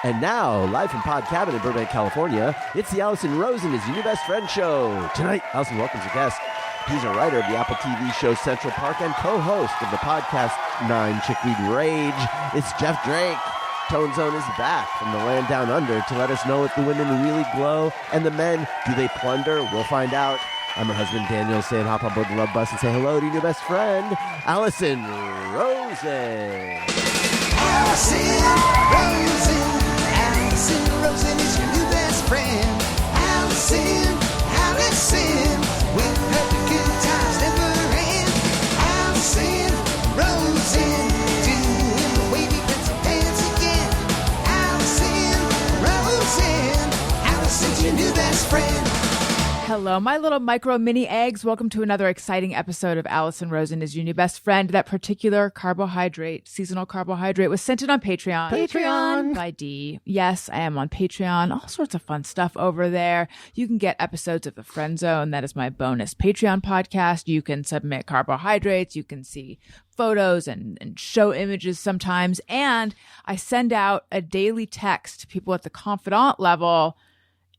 And now, live from Pod Cabin in Burbank, California, it's the Allison Rosen is Your New Best Friend show. Tonight, Allison welcomes a guest. He's a writer of the Apple TV show Central Park and co-host of the podcast 9 Chickweed Rage. It's Jeff Drake. Tone Zone is back from the land down under to let us know if the women really glow and the men, do they plunder? We'll find out. I'm her husband, Daniel, saying hop on board the love bus and say hello to your new best friend, Allison Rosen. Allison Rosen. Allison Rosen is your new best friend. Allison, with her the good times never end. Allison Rosen, doing the wavy pencil dance again. Allison's your new best friend. Hello, my little micro mini eggs. Welcome to another exciting episode of Allison Rosen is Your New Best Friend. That particular carbohydrate, seasonal carbohydrate, was sent in on Patreon by D. Yes, I am on Patreon. All sorts of fun stuff over there. You can get episodes of The Friend Zone. That is my bonus Patreon podcast. You can submit carbohydrates. You can see photos and show images sometimes. And I send out a daily text to people at the confidant level.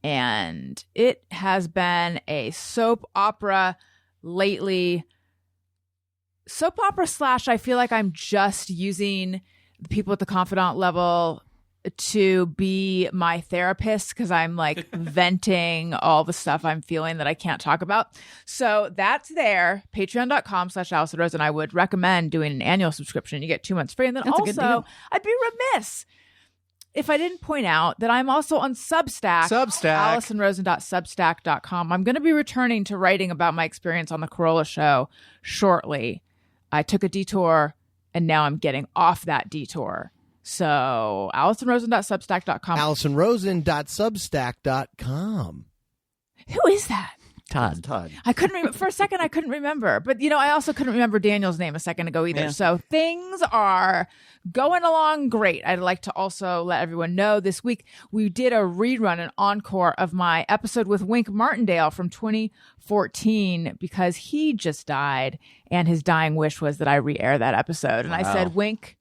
And it has been a soap opera lately. Soap opera / I feel like I'm just using the people at the confidant level to be my therapist because I'm like venting all the stuff I'm feeling that I can't talk about. So that's there, patreon.com/Allison Rosen. I would recommend doing an annual subscription. You get 2 months free. And then That's a good also, deal. I'd be remiss if I didn't point out that I'm also on Substack. AllisonRosen.substack.com. I'm going to be returning to writing about my experience on the Corolla show shortly. I took a detour and now I'm getting off that detour. So AllisonRosen.substack.com. AllisonRosen.substack.com. Who is that? Todd. I couldn't remember. For a second, I couldn't remember. But, I also couldn't remember Daniel's name a second ago either. Yeah. So things are going along great. I'd like to also let everyone know this week we did a rerun, an encore of my episode with Wink Martindale from 2014 because he just died. And his dying wish was that I re-air that episode. And I said, Wink,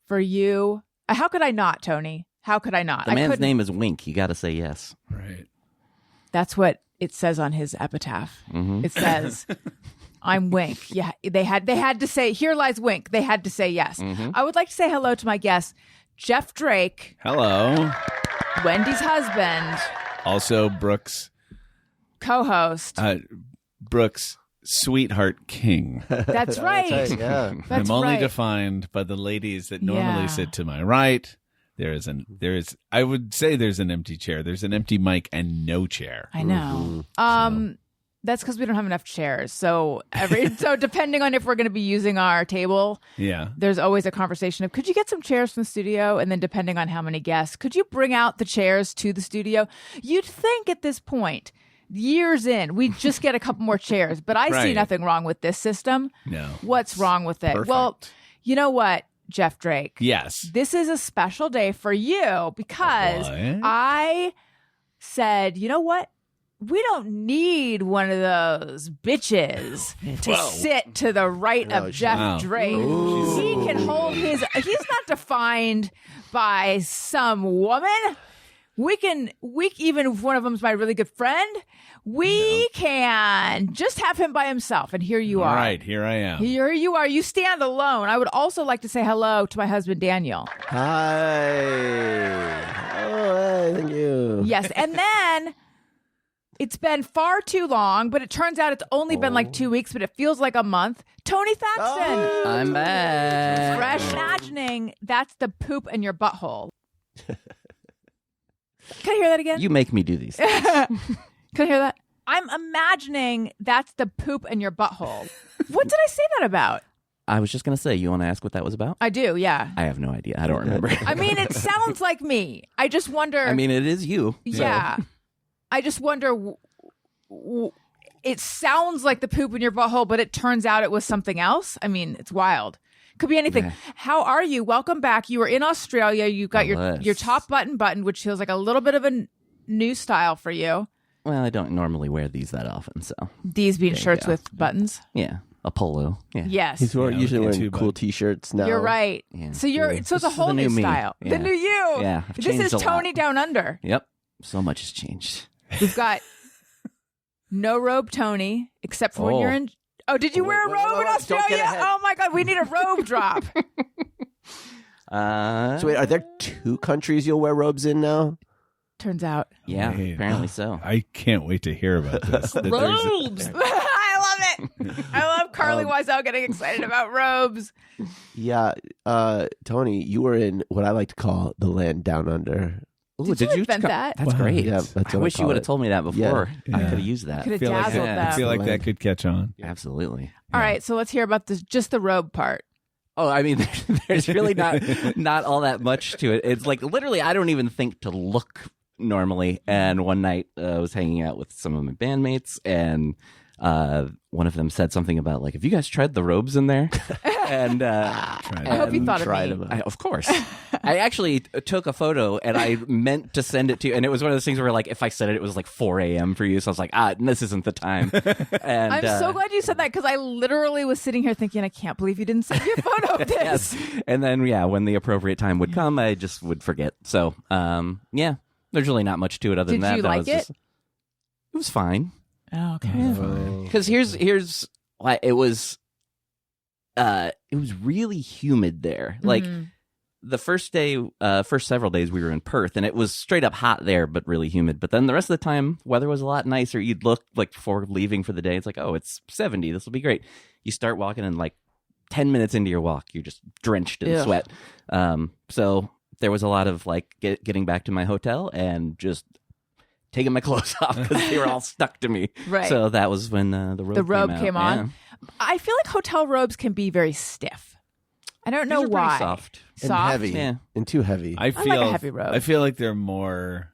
for you. How could I not, Tony? How could I not? The man's name is Wink. You got to say yes. Right. That's what it says on his epitaph. Mm-hmm. It says, I'm Wink. Yeah, they had to say, here lies Wink. They had to say yes. Mm-hmm. I would like to say hello to my guest, Jeff Drake. Hello. Wendy's husband. Also, Brooks. Co-host. Brooks, sweetheart king. That's right. That's right, yeah. That's I'm only right. defined by the ladies that normally Yeah. sit to my right. I would say there's an empty chair. There's an empty mic and no chair. I know. That's because we don't have enough chairs. So depending on if we're going to be using our table, Yeah. there's always a conversation of, could you get some chairs from the studio? And then depending on how many guests, could you bring out the chairs to the studio? You'd think at this point, years in, we'd just get a couple more chairs. But I see Right. nothing wrong with this system. No. What's wrong with it? Perfect. Well, you know what, Jeff Drake? Yes. This is a special day for you because What? I said, you know what? We don't need one of those bitches to sit to the right of Jeff Wow. Drake. Ooh. He can hold he's not defined by some woman. Even if one of them's my really good friend, we can just have him by himself. And here you are. All right, here I am. Here you are. You stand alone. I would also like to say hello to my husband, Daniel. Hi. Oh, thank you. Yes. And then it's been far too long, but it turns out it's only been like 2 weeks, but it feels like a month. Tony Thaxton. I'm back. Fresh imagining that's the poop in your butthole. Can I hear that again? You make me do these things. Can I hear that? I'm imagining that's the poop in your butthole. What did I say that about? I was just going to say, you want to ask what that was about? I do, yeah. I have no idea. I don't remember. I mean, it sounds like me. I just wonder. I mean, it is you. so- Yeah. I just wonder. It sounds like the poop in your butthole, but it turns out it was something else. I mean, it's wild. Could be anything. Yeah. How are you? Welcome back. You were in Australia. You got your top button buttoned, which feels like a little bit of a new style for you. Well, I don't normally wear these that often, so These being There you shirts go. with buttons. yeah. A polo. Yeah. Yes. He's Yeah, usually with wearing your cool tube T-shirts now. You're right. Yeah. So so it's This a is whole the new new me. style. Yeah. The new you. Yeah, I've This changed is a lot. Tony Down Under. Yep. So much has changed. We've got no robe Tony, except for when Oh. you're in. Oh, did you wear a wait, robe wait, in wait, don't get Australia? ahead. Oh my God, we need a robe drop. So wait, are there 2 countries you'll wear robes in now? Turns out. Yeah, Wait. apparently so. I can't wait to hear about this. That there's a- Robes. I love it. I love Carly Wiesel getting excited about robes. Yeah, Tony, you were in what I like to call the land down under. Ooh, Did you invent that? That's great. Yeah, that's what I I wish you call would it. have told me that before. Yeah. I could have used that. Could have feel like dazzled that, them. I feel like that could catch on. Absolutely. All right, so let's hear about just the robe part. Oh, I mean, there's really not all that much to it. It's like literally, I don't even think to look normally. And one night, I was hanging out with some of my bandmates, and one of them said something about like, "Have you guys tried the robes in there?" And I hope you thought of tried me. them. of course, I actually took a photo, and I meant to send it to you. And it was one of those things where like, if I said it was like 4 a.m. for you, so I was like, this isn't the time. And I'm so glad you said that because I literally was sitting here thinking, I can't believe you didn't send me a photo of this. Yes. And then, when the appropriate time would come, I just would forget. So, there's really not much to it other Did than that. you That like was it? It was fine. Oh, okay. Because here's why it was really humid there. Like the first several days we were in Perth, and it was straight up hot there, but really humid. But then the rest of the time, weather was a lot nicer. You'd look like before leaving for the day, it's like, oh, it's 70. This will be great. You start walking, and like 10 minutes into your walk, you're just drenched in Ugh. sweat. So there was a lot of like getting back to my hotel and just taking my clothes off because they were all stuck to me. Right. So that was when the robe came out. on. I feel like hotel robes can be very stiff. I don't know These are pretty why. soft. And Soft? heavy. Yeah. And too heavy. I like feel a heavy robe. I feel like they're more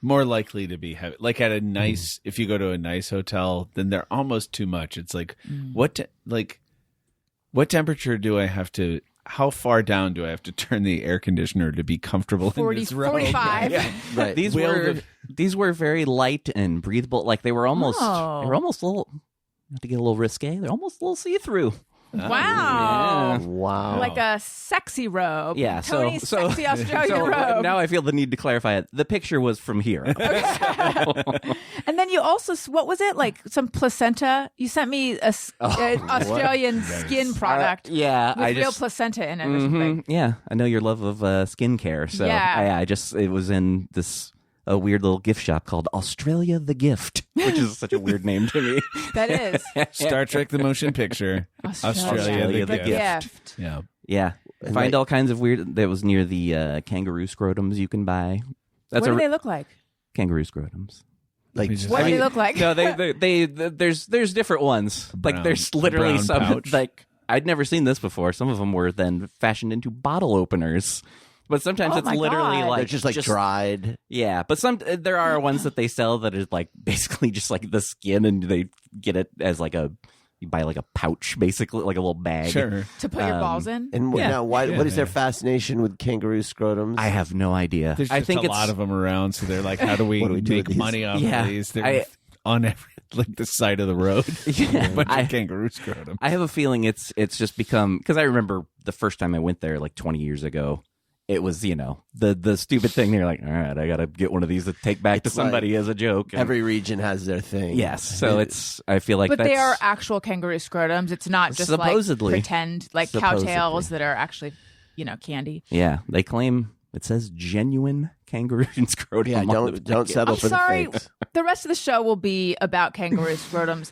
likely to be heavy. Like at a nice, if you go to a nice hotel, then they're almost too much. It's like what temperature do I have to? How far down do I have to turn the air conditioner to be comfortable in this robe? 45. Right. These were very light and breathable. Like they were almost Oh. a little. Not to get a little risque, they're almost a little see through. Wow. Wow. Like a sexy robe. Yeah, Tony's sexy Australian robe. now I feel the need to clarify it. The picture was from here. And then you also, what was it? Like some placenta? You sent me an Australian skin product yeah, with I real just placenta in it or something. yeah, I know your love of skincare. So Yeah. it was in this a weird little gift shop called Australia the Gift, which is such a weird name to me. That is. Star Trek: The Motion Picture. Australia the gift. Yeah. Yeah, find all kinds of weird. That was near the kangaroo scrotums you can buy. What do they look like? Kangaroo scrotums. like What do they look like? No, there's different ones. Like there's literally brown some pouch. like I'd never seen this before. Some of them were then fashioned into bottle openers. But sometimes Oh it's my literally God. like they're just like dried. Yeah, but there are ones that they sell that is like basically just like the skin, and they get it as like you buy like a pouch, basically like a little bag. Sure. To put your balls in? And now, what is their fascination with kangaroo scrotums? I have no idea. There's I just think a lot of them around, so they're like, how do we, What do we do make with these? money off Yeah, of these? They're on every like the side of the road. Yeah, A bunch of kangaroo scrotum. I have a feeling it's just become, because I remember the first time I went there like 20 years ago. It was, the stupid thing. They're like, all right, I got to get one of these to take back to It's somebody like as a joke. And- Every region has their thing. yes. So I feel like But that's, they are actual kangaroo scrotums. It's not just Supposedly. like pretend, like Supposedly. cowtails that are actually, candy. yeah, they claim it says genuine kangaroo scrotum. Yeah, on the don't packet. settle I'm for sorry. the fakes. The rest of the show will be about kangaroo scrotums.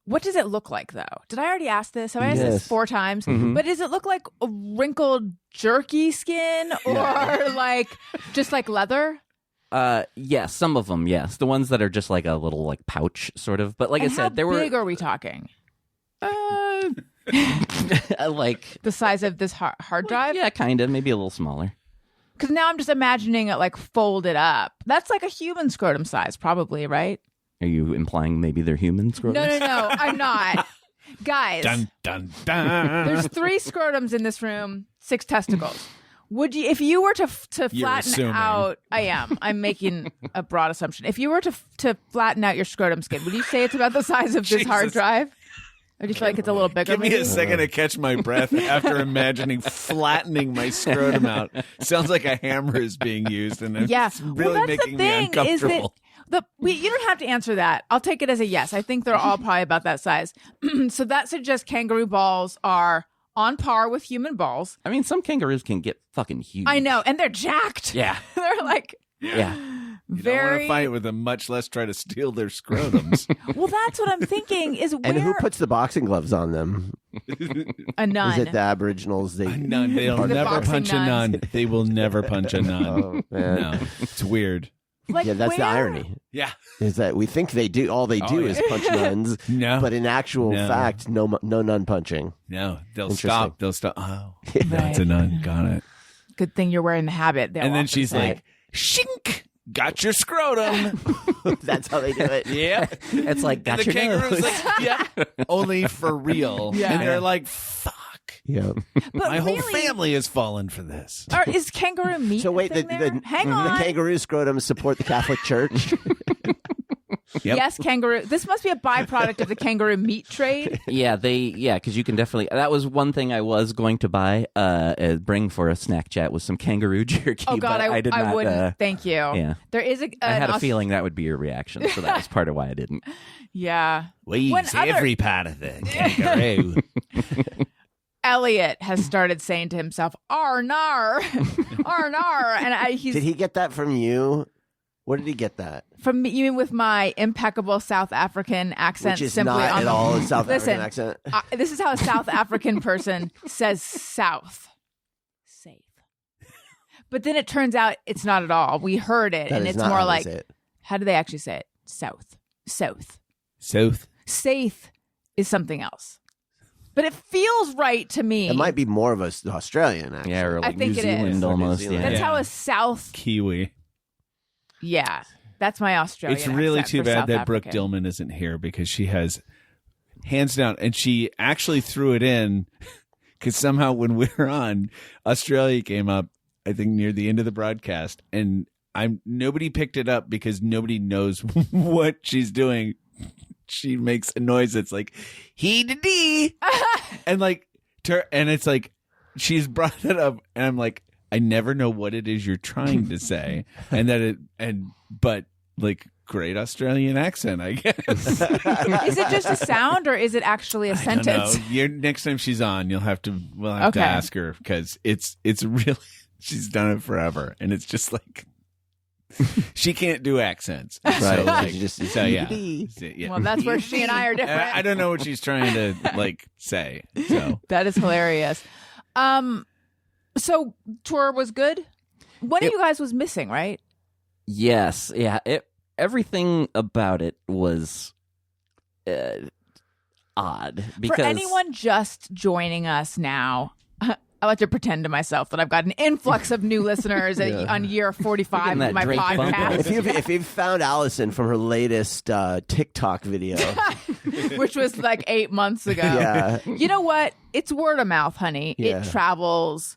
What does it look like, though? Did I already ask this? Have I asked Yes. this 4 times? Mm-hmm. But does it look like a wrinkled jerky skin or like just like leather? Yeah, some of them, yes. The ones that are just like a little like pouch sort of. But like And I said, there how were big are we talking? like The size of this hard drive? yeah, kind of, maybe a little smaller. Because now I'm just imagining it like folded up. That's like a human scrotum size, probably, right? Are you implying maybe they're human scrotums? No, I'm not. Guys, Dun dun dun. there's 3 scrotums in this room, 6 testicles. Would you, if you were to You're flatten assuming. out? I'm making a broad assumption. If you were to flatten out your scrotum skin, would you say it's about the size of this hard Jesus. drive? Or do you feel like it's a little bigger? Give me maybe? a second to catch my breath after imagining flattening my scrotum out. Sounds like a hammer is being used, and it's really that's making the me thing, uncomfortable. You don't have to answer that. I'll take it as a yes. I think they're all probably about that size. So that suggests kangaroo balls are on par with human balls. I mean, some kangaroos can get fucking huge. I know, and they're jacked. Yeah. They're like Yeah. You don't want very. to fight with them, much less try to steal their scrotums. Well, that's what I'm thinking. Is where And who puts the boxing gloves on them? a nun? Is it the Aboriginals? None. They'll The never boxing punch a nuns. nun. They will never punch a nun. Oh, man. No, it's weird. Like, Yeah, that's the where? irony. Yeah. Is that we think they do all they do yeah. is punch nuns, No. but in actual No. fact, no nun punching. No, they'll Interesting. stop. They'll stop. Oh, that's a nun. Got it. Good thing you're wearing the habit. And then she's like, "Shink, got your scrotum." That's how they do it. Yeah. It's like, got And the your kangaroo's nose. like, "Yeah, only for real." Yeah. And they're like, "Fuck, Yeah. but my whole really, family has fallen for this." Is kangaroo meat? So wait, a thing there? Hang on. the kangaroo scrotums support the Catholic Church. Yep. Yes, kangaroo. This must be a byproduct of the kangaroo meat trade. Because you can definitely. That was one thing I was going to buy, bring for a snack chat was some kangaroo jerky. Oh God, but I did not. wouldn't. Thank you. Yeah. There is a. I had an a feeling that would be your reaction, so that was part of why I didn't. Yeah. We When use other- every part of the kangaroo. Elliot has started saying to himself, "Arnar, Arnar," and he's Did he get that from you? Where did he get that? from me. You mean with my impeccable South African accent? Which is simply not on at the- all a South Listen, African accent. This is how a South African person says South. Safe. But then it turns out it's not at all. We heard it, That and is it's not more how they like, say it. how do they actually say it? South. South. South. Safe is something else. But it feels right to me. It might be more of a Australian accent. Yeah, or like think New it is. Zealand almost. New Zealand. That's Yeah. how a South. Kiwi. Yeah. That's my Australian It's really accent too for bad South that Brooke African. Dillman isn't here because she has hands down, and she actually threw it in because somehow when we were on, Australia came up, I think near the end of the broadcast, and nobody picked it up because nobody knows what she's doing. She makes a noise that's like he did dee, and like and it's like she's brought it up, and I'm like, I never know what it is you're trying to say, but like great Australian accent, I guess. Is it just a sound or is it actually a I don't sentence? know. Next time she's on, we'll have to Okay. ask her because it's really she's done it forever, and it's just like she can't do accents. Right. So, like, She just- so yeah. Yeah. Well, that's where she and I are different. I don't know what she's trying to like say. So That is hilarious. So tour was good. One of you guys was missing, right? Yes, yeah. Everything about it was odd because For anyone just joining us now, I like to pretend to myself that I've got an influx of new listeners on year 45 Getting of that my Drake bump. podcast, If you've found Allison from her latest TikTok video, which was like 8 months ago. yeah, You know what? It's word of mouth, honey. Yeah. It travels.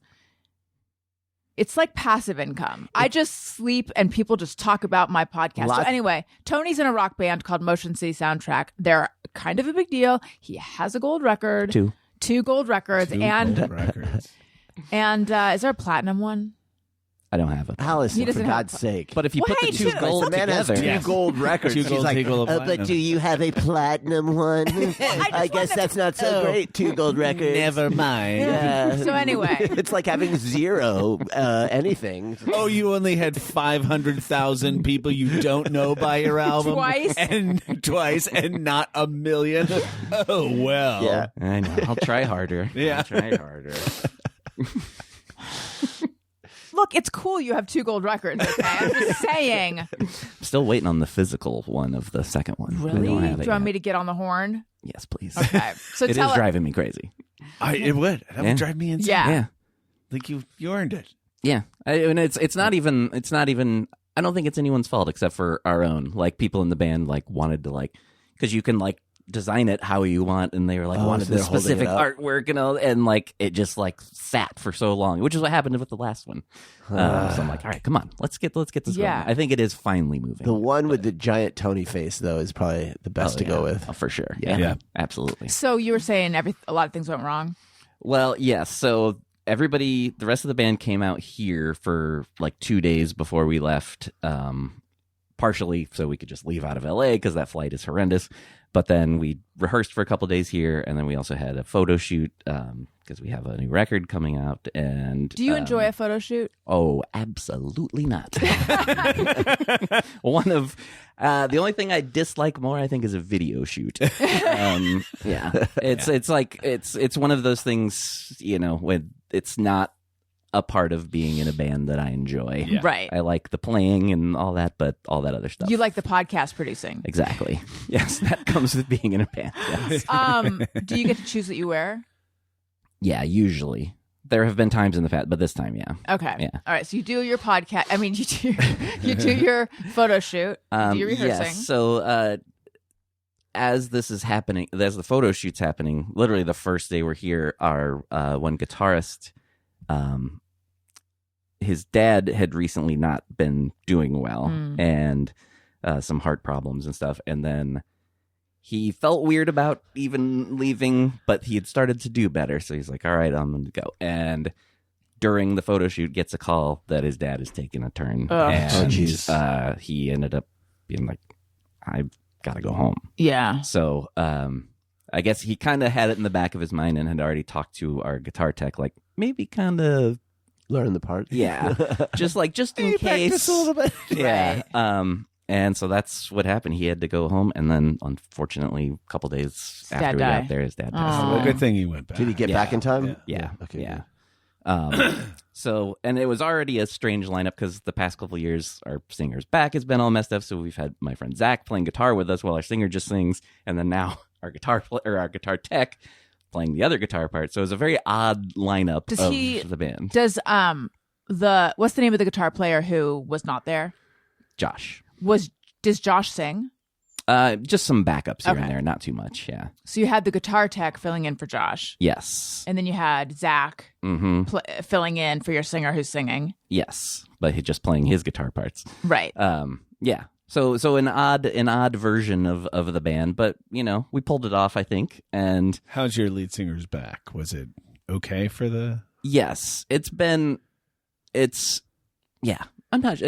It's like passive income. I just sleep and people just talk about my podcast. So Lot- anyway, Tony's in a rock band called Motion City Soundtrack. They're kind of a big deal. He has a gold record. Two gold records. And records. is there a platinum one? I don't have it. Allison, He for doesn't have- God's sake. But if you Well, put hey, the two dude, gold the man has together, two Yes. gold records. Two She's gold, like, equal to but platinum." do you have a platinum one? I guess wanna- that's not so great. Two gold records. Never mind. Yeah. So anyway, It's like having zero anything. Oh, you only had 500,000 people you don't know by your album Twice. and not a million. Oh well. Yeah. I know. I'll try harder. Yeah. I'll try harder. look, it's cool you have two gold records. Okay? I'm just saying. Still waiting on the physical one of the second one. I Really? don't Do have it you want yet. me to get on the horn? Yes, please. Okay. So It tell is us. driving me crazy. It would. That Yeah. would drive me insane. Yeah. Yeah. Like you earned it. Yeah, and it's not even. I don't think it's anyone's fault except for our own. Like people in the band like wanted to like because you can like design it how you want, and they were like wanted so the they're holding specific it up. artwork and like it just like sat for so long, which is what happened with the last one. So I'm like, all right, come on, let's get this Yeah. going. I think it is finally moving. The one with the giant Tony face, though, is probably the best to go with. Oh, for sure. Yeah. Absolutely. So you were saying a lot of things went wrong. Well, yes. So the rest of the band came out here for like 2 days before we left, partially so we could just leave out of LA because that flight is horrendous. But then we rehearsed for a couple days here, and then we also had a photo shoot because we have a new record coming out. And Do you enjoy a photo shoot? Oh, absolutely not. One of the only thing I dislike more, I think, is a video shoot. It's one of those things, when it's not a part of being in a band that I enjoy. Yeah. Right. I like the playing and all that, but all that other stuff. You like the podcast producing. Exactly. Yes, that comes with being in a band. Yes. Do you get to choose what you wear? Yeah, usually. There have been times in the past, but this time, yeah. Okay. Yeah. All right. So you do your podcast. I mean, you do your photo shoot. You do your rehearsing. Yes. So as this is happening, as the photo shoot's happening, literally the first day we're here, our one guitarist, his dad had recently not been doing well and some heart problems and stuff. And then he felt weird about even leaving, but he had started to do better. So he's like, all right, I'm going to go. And during the photo shoot gets a call that his dad is taking a turn. And he ended up being like, I've got to go home. Yeah. So I guess he kind of had it in the back of his mind and had already talked to our guitar tech, like maybe kind of Learn the part. yeah, just in case Practice a little bit. Yeah. And so that's what happened. He had to go home, and then unfortunately, a couple days Dad after we died. got there, his dad passed. Well, good thing he went back. Did he get Yeah. back in time? Yeah. Okay. Yeah. good. So, and it was already a strange lineup because the past couple of years, our singer's back has been all messed up. So we've had my friend Zach playing guitar with us while our singer just sings, and then now our guitar tech playing the other guitar part. So it was a very odd lineup of the band. Does what's the name of the guitar player who was not there? Josh. Does Josh sing? Just some backups here Okay. and there, not too much. Yeah. So you had the guitar tech filling in for Josh, Yes. and then you had Zach Mm-hmm. filling in for your singer who's singing. Yes, but he's just playing his guitar parts. Right. Yeah. So an odd version of the band, but we pulled it off, I think. And How's your lead singer's back? Was it okay for the? yes, I'm not.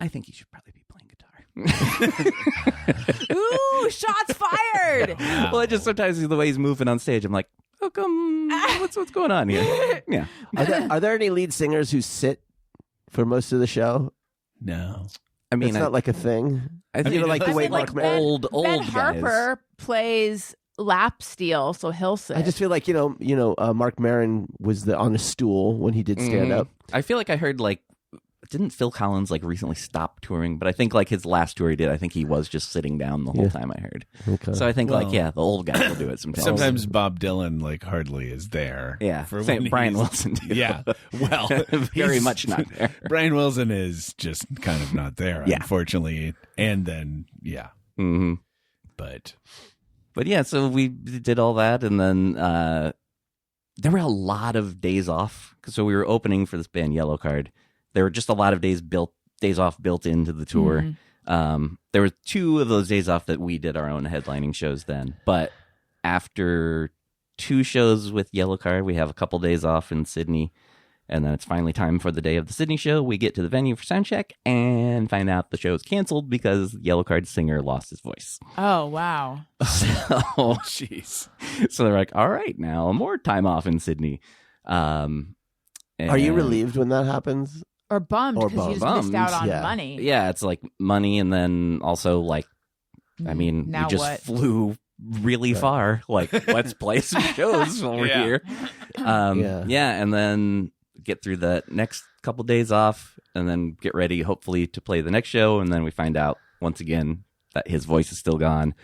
I think he should probably be playing guitar. Ooh, shots fired! Well, it just sometimes the way he's moving on stage, I'm like, how come? What's going on here? Yeah. Are there any lead singers who sit for most of the show? No. I mean, It's not like a thing. I think You know, like the way mean, Mark like Maron. old Ben guys. Harper plays lap steel, so he'll sit. I just feel like Mark Maron was on a stool when he did stand up. I feel like I heard didn't Phil Collins recently stop touring? But I think his last tour he did, I think he was just sitting down the whole time. I heard. Okay. So I think Well, the old guys will do it sometimes. Sometimes Bob Dylan hardly is there. Yeah. For Same when Brian he's- Wilson. Too. Yeah. Well, Very he's- much not there. Brian Wilson is just kind of not there, Yeah. unfortunately. And then Mm-hmm. but But yeah, so we did all that, and then there were a lot of days off. So we were opening for this band Yellow Card. There were just a lot of days off built into the tour. There were 2 of those days off that we did our own headlining shows then. But after 2 shows with Yellow Card, we have a couple days off in Sydney. And then it's finally time for the day of the Sydney show. We get to the venue for sound check and find out the show's canceled because Yellow Card's singer lost his voice. Oh wow. So, jeez. so they're like, all right, now more time off in Sydney. Are you and- relieved when that happens? Or bummed Or because you just missed out on yeah. money. Yeah, it's like money, and then also I mean, Now we just what? flew really far. Let's play some shows over Yeah. here. And then get through the next couple days off, and then get ready, hopefully, to play the next show. And then we find out once again that his voice is still gone.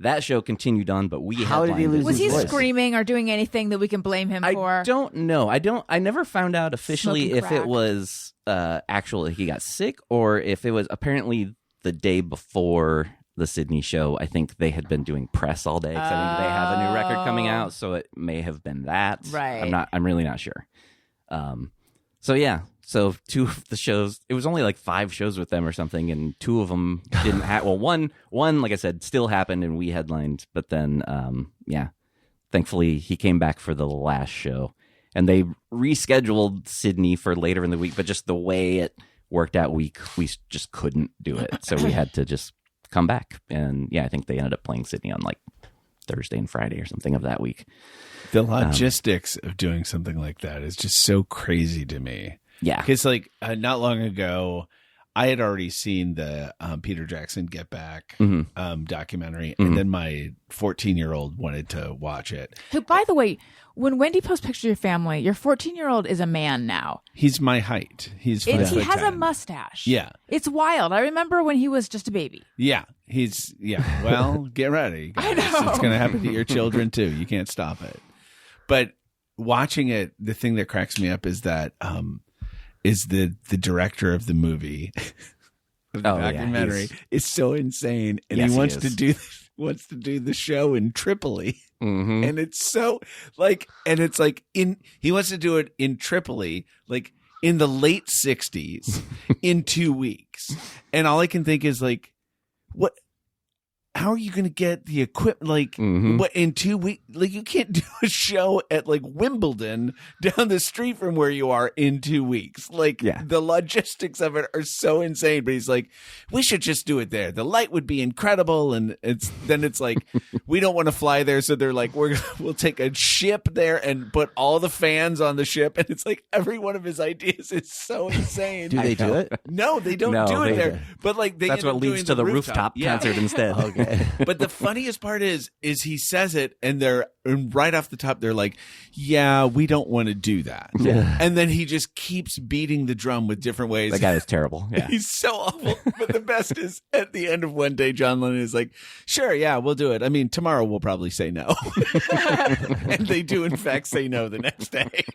That show continued on, but we How did he headlined lose it. Was he his voice? screaming or doing anything that we can blame him for? I don't know. I never found out officially Smoking if it crack. was actually he got sick or if it was apparently the day before the Sydney show, I think they had been doing press all day. 'Cause I think they have a new record coming out, so it may have been that. Right. I'm really not sure. So yeah. So 2 of the shows, it was only like 5 shows with them or something, and 2 of them didn't happen. Well, one, like I said, still happened and we headlined, but then, thankfully he came back for the last show, and they rescheduled Sydney for later in the week, but just the way it worked out, we just couldn't do it. So we had to just come back. And yeah, I think they ended up playing Sydney on like Thursday and Friday or something of that week. The logistics of doing something like that is just so crazy to me. Yeah. Because like not long ago, I had already seen the Peter Jackson Get Back documentary, and then my 14-year-old wanted to watch it. Who, by the way, when Wendy posts pictures of your family, your 14-year-old is a man now. He my height. He has a mustache. Yeah. It's wild. I remember when he was just a baby. Yeah. Well, get ready, guys. I know. It's going to happen to your children too. You can't stop it. But watching it, the thing that cracks me up is that is the director of the movie, of the documentary, is so insane, and he wants to do the show in Tripoli, and it's so like, and it's like he wants to do it in Tripoli, like in the late 60s, in 2 weeks, and all I can think is like, what? How are you going to get the equipment? Like, what, in 2 weeks? Like, you can't do a show at like Wimbledon down the street from where you are in 2 weeks. Like, the logistics of it are so insane. But he's like, we should just do it there. The light would be incredible. And it's like, we don't want to fly there. So they're like, we'll take a ship there and put all the fans on the ship. And it's like, every one of his ideas is so insane. Do they do it? No, they don't do it there. But like, that's what leads to the rooftop concert instead. Okay. But the funniest part is he says it, and they're right off the top, they're like, yeah, we don't want to do that. Yeah. And then he just keeps beating the drum with different ways. That guy is terrible. Yeah. He's so awful. But the best is at the end of one day, John Lennon is like, sure, yeah, we'll do it. I mean, tomorrow we'll probably say no. And they do, in fact, say no the next day.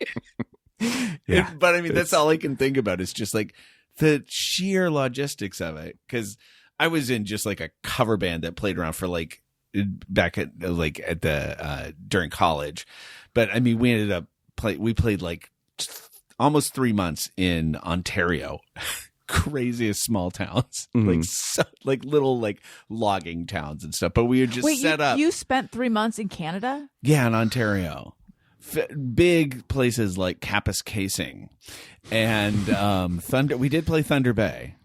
Yeah. But I mean, that's all I can think about is just like the sheer logistics of it. Because I was in just like a cover band that played around for like back at the during college, but I mean we ended up we played like almost 3 months in Ontario, craziest small towns, like little like logging towns and stuff. But we were just set up. You spent 3 months in Canada? Yeah, in Ontario. Big places like Kapuskasing and Thunder. We did play Thunder Bay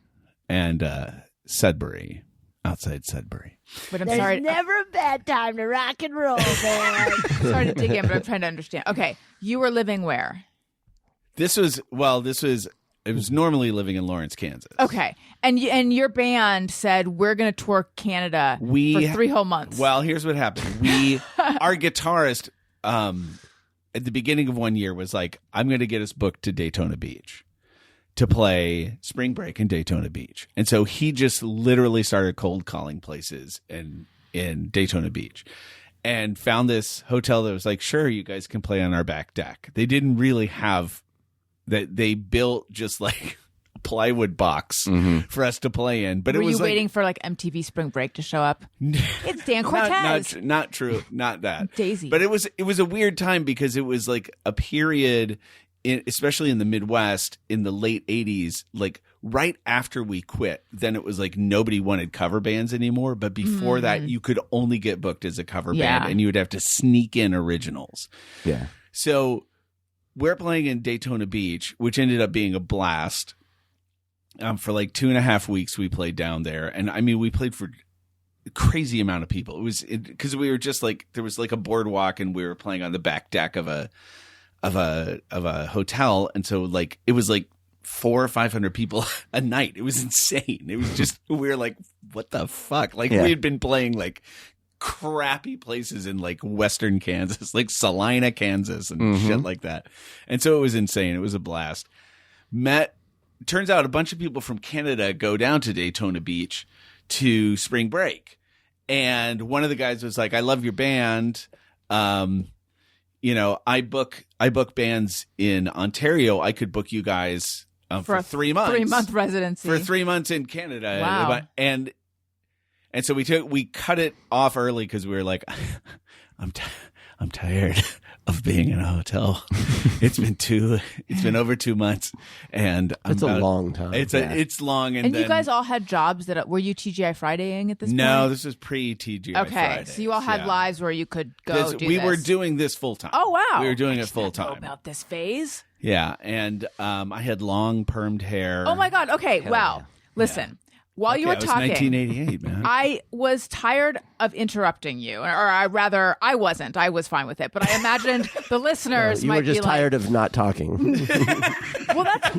and Sudbury, outside Sudbury. But I'm There's sorry. never a bad time to rock and roll, man. Sorry to dig in, but I'm trying to understand. Okay, you were living where? It was normally living in Lawrence, Kansas. Okay, and your band said we're going to tour Canada for 3 whole months. Well, here's what happened. Our guitarist, at the beginning of one year was like, I'm going to get us booked to Daytona Beach to play spring break in Daytona Beach. And so he just literally started cold calling places in Daytona Beach and found this hotel that was like, sure, you guys can play on our back deck. They didn't really have that. They built just like a plywood box for us to play in. But were it was you waiting for like MTV Spring Break to show up? It's Dan Cortez. Not true. Not that. Daisy. But it was a weird time because it was like a period especially in the Midwest in the late 80s, like right after we quit, then it was like nobody wanted cover bands anymore. But before that, you could only get booked as a cover band and you would have to sneak in originals. Yeah. So we're playing in Daytona Beach, which ended up being a blast. For like 2.5 weeks, we played down there. And I mean, we played for a crazy amount of people. It was because we were just like, there was like a boardwalk and we were playing on the back deck of a hotel, and so like it was like 400 or 500 people a night. It was insane. It was just we were like, what the fuck? Like we had been playing like crappy places in like Western Kansas, like Salina, Kansas, and shit like that. And so it was insane. It was a blast. Turns out a bunch of people from Canada go down to Daytona Beach to spring break, and one of the guys was like, "I love your band." You know, I book bands in Ontario. I could book you guys for 3 months. 3 month residency. For 3 months in Canada. Wow. And And so we cut it off early because we were like, I'm tired of being in a hotel. It's been over 2 months, and It's a long time. It's long. And then, you guys all had jobs were you TGI Fridaying at this point? No, this was pre-TGI Okay, Fridays. so you all had lives where you could go do we this. were doing this full time. Oh, wow. We were doing I it did full not know time. about this phase. Yeah, and I had long permed hair. Oh, my God. Okay, wow. Listen. While you were it was talking, 1988, man. I was tired of interrupting you, or I wasn't. I was fine with it, but I imagined the listeners you might were just be like, tired of not talking. well, that's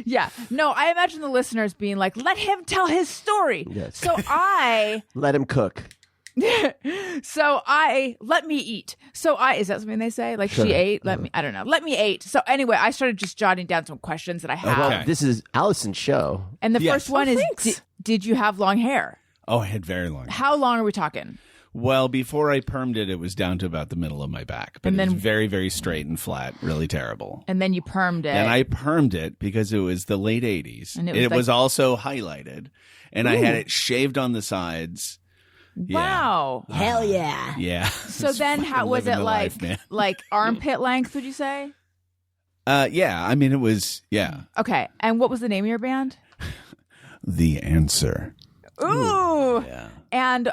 yeah. No, I imagine the listeners being like, "Let him tell his story." Yes. So Let him cook. let me eat. Is that something they say? Like Sure. she ate, I don't know. Let me eat. So anyway, I started just jotting down some questions that I have. Okay. This is Allison's show. And the Yes. first one is, did you have long hair? Oh, I had very long. How long are we talking? Well, before I permed it, it was down to about the middle of my back, but And it then- was very, very straight and flat, really terrible. And then you permed it. And I permed it because it was the late 80s. And it it was was also highlighted, and I had it shaved on the sides. Yeah. Wow. Hell yeah. Yeah. So It's then how fucking was living it the like life, man. like armpit length, would you say? Yeah. I mean, it was, yeah. Okay. And what was the name of your band? The Answer. Ooh. Yeah. And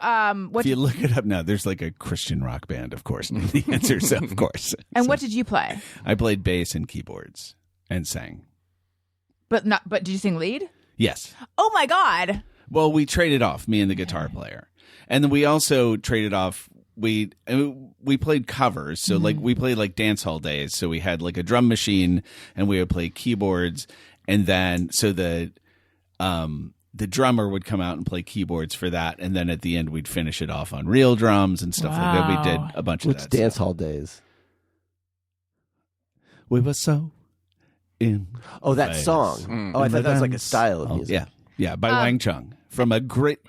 what If you look it up now, there's like a Christian rock band, of course. The Answer, so of course. and So what did you play? I played bass and keyboards and sang. But did you sing lead? Yes. Oh my God. Well, we traded off, me and the guitar player. And then we also traded off, we played covers. So like we played like dance hall days. So we had like a drum machine and we would play keyboards. And then so the drummer would come out and play keyboards for that. And then at the end, we'd finish it off on real drums and stuff like that. We did a bunch of What's that dance stuff. hall days? We were so in. Oh, that Nice. song. Oh, I thought that was like a style of Oh, music. yeah. Yeah. By Wang Chung from a great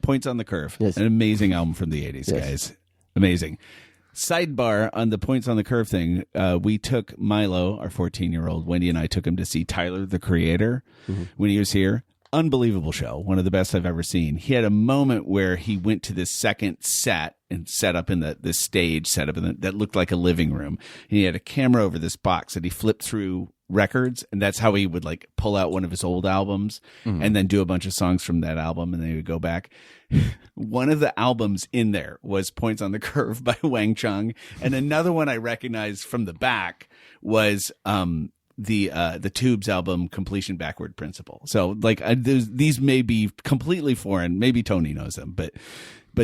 Points on the Curve. Yes. An amazing album from the 80s, Yes. guys. Amazing. Sidebar on the Points on the Curve thing. We took Milo, our 14-year-old, Wendy and I took him to see Tyler, the Creator, when he was here. Unbelievable show. One of the best I've ever seen. He had a moment where he went to this second set and set up in this stage set up that looked like a living room. And he had a camera over this box that he flipped through records, and that's how he would like pull out one of his old albums and then do a bunch of songs from that album, and then he would go back. One of the albums in there was Points on the Curve by Wang Chung, and another one I recognized from the back was the Tubes album Completion Backward Principle. So like these may be completely foreign. Maybe Tony knows them, but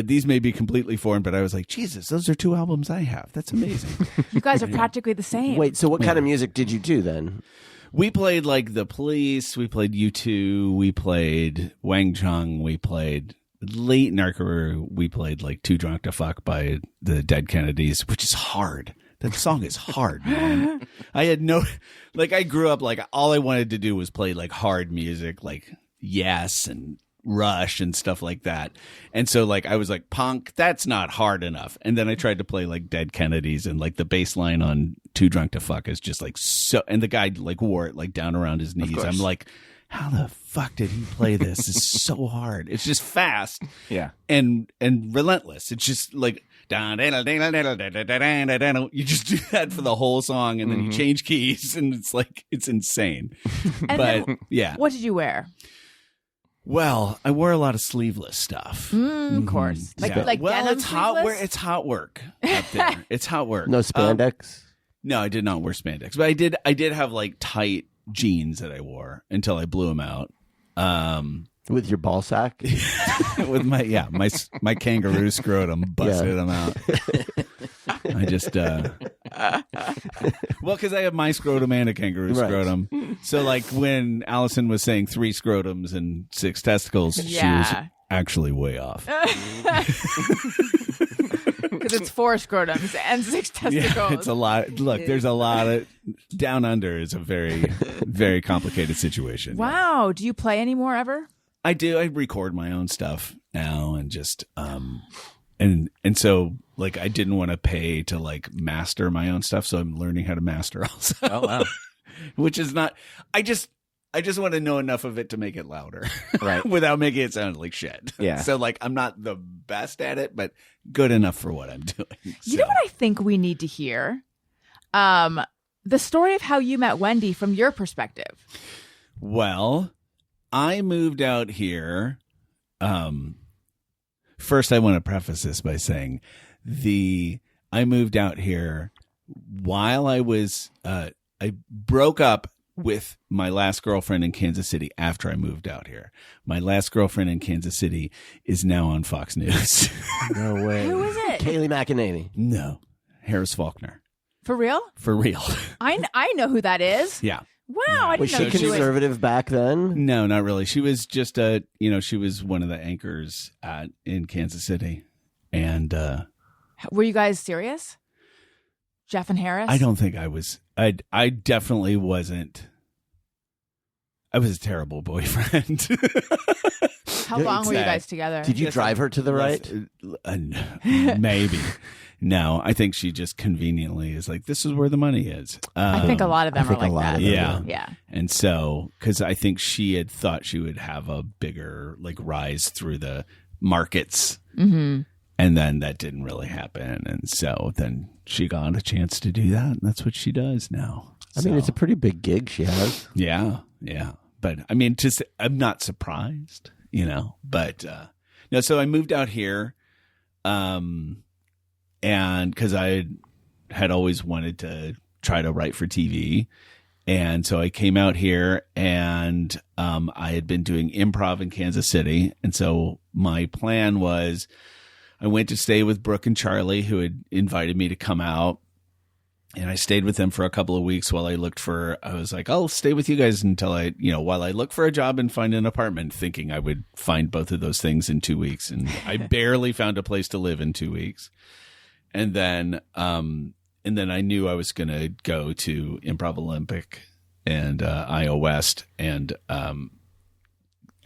these may be completely foreign. But I was like, Jesus, those are two albums I have. That's amazing. You guys are practically the same. Wait, so what kind of music did you do then? We played like The Police. We played U2. We played Wang Chung. We played late in our career. We played like Too Drunk to Fuck by the Dead Kennedys, which is hard. That song is hard, man. I grew up like all I wanted to do was play like hard music, like Yes and Rush and stuff like that. And so like I was like, punk, that's not hard enough. And then I tried to play like Dead Kennedys, and like the bass line on Too Drunk to Fuck is just like so, and the guy like wore it like down around his knees. I'm like, how the fuck did he play this? It's so hard. It's just fast. Yeah. And relentless. It's just like you just do that for the whole song, and then you change keys, and it's like it's insane. And But then, yeah. what did you wear? Well, I wore a lot of sleeveless stuff. Of course. Like Yeah. like well, denim it's hot. sleeveless? It's hot work up there. It's hot work. No spandex? No, I did not wear spandex, but I did have like tight jeans that I wore until I blew them out. With your ball sack? With my kangaroo scrotum busted them out. I just well, because I have my scrotum and a kangaroo Right. scrotum. So like when Allison was saying 3 scrotums and 6 testicles, she was Yeah. actually way off. Because it's 4 scrotums and 6 testicles. Yeah, it's a lot. Look, there's a lot of down under is a very, very complicated situation. Wow. Do you play anymore ever? I do. I record my own stuff now, and just and so like I didn't want to pay to like master my own stuff, so I'm learning how to master also. Oh wow. Which is not. I just want to know enough of it to make it louder, Right. without making it sound like shit. Yeah. So like, I'm not the best at it, but good enough for what I'm doing. You know what I think we need to hear? The story of how you met Wendy from your perspective. Well, I moved out here. First, I want to preface this by saying I moved out here while I broke up with my last girlfriend in Kansas City after I moved out here. My last girlfriend in Kansas City is now on Fox News. No way. Who is it? Kaylee McEnany. No, Harris Faulkner. For real? For real. I know who that is. Yeah. Wow, I Was didn't she know she was. conservative back then? No, not really. She was just she was one of the anchors in Kansas City. And Were you guys serious? Jeff and Harris? I don't think I was. I definitely wasn't. I was a terrible boyfriend. How long were you guys together? Did you drive her to the right? Maybe. No, I think she just conveniently is like, this is where the money is. I think a lot of them are think a like lot that. of them Yeah. Yeah. And so, because I think she had thought she would have a bigger like rise through the markets. Mm-hmm. And then that didn't really happen. And so then she got a chance to do that. And that's what she does now. I mean, it's a pretty big gig she has. Yeah. Yeah. But I mean, I'm not surprised, but no, so I moved out here. And because I had always wanted to try to write for TV. And so I came out here and I had been doing improv in Kansas City. And so my plan was I went to stay with Brooke and Charlie, who had invited me to come out. And I stayed with them for a couple of weeks while I was like, I'll stay with you guys until while I look for a job and find an apartment, thinking I would find both of those things in 2 weeks. And I barely found a place to live in 2 weeks. And then I knew I was going to go to Improv Olympic and IO West and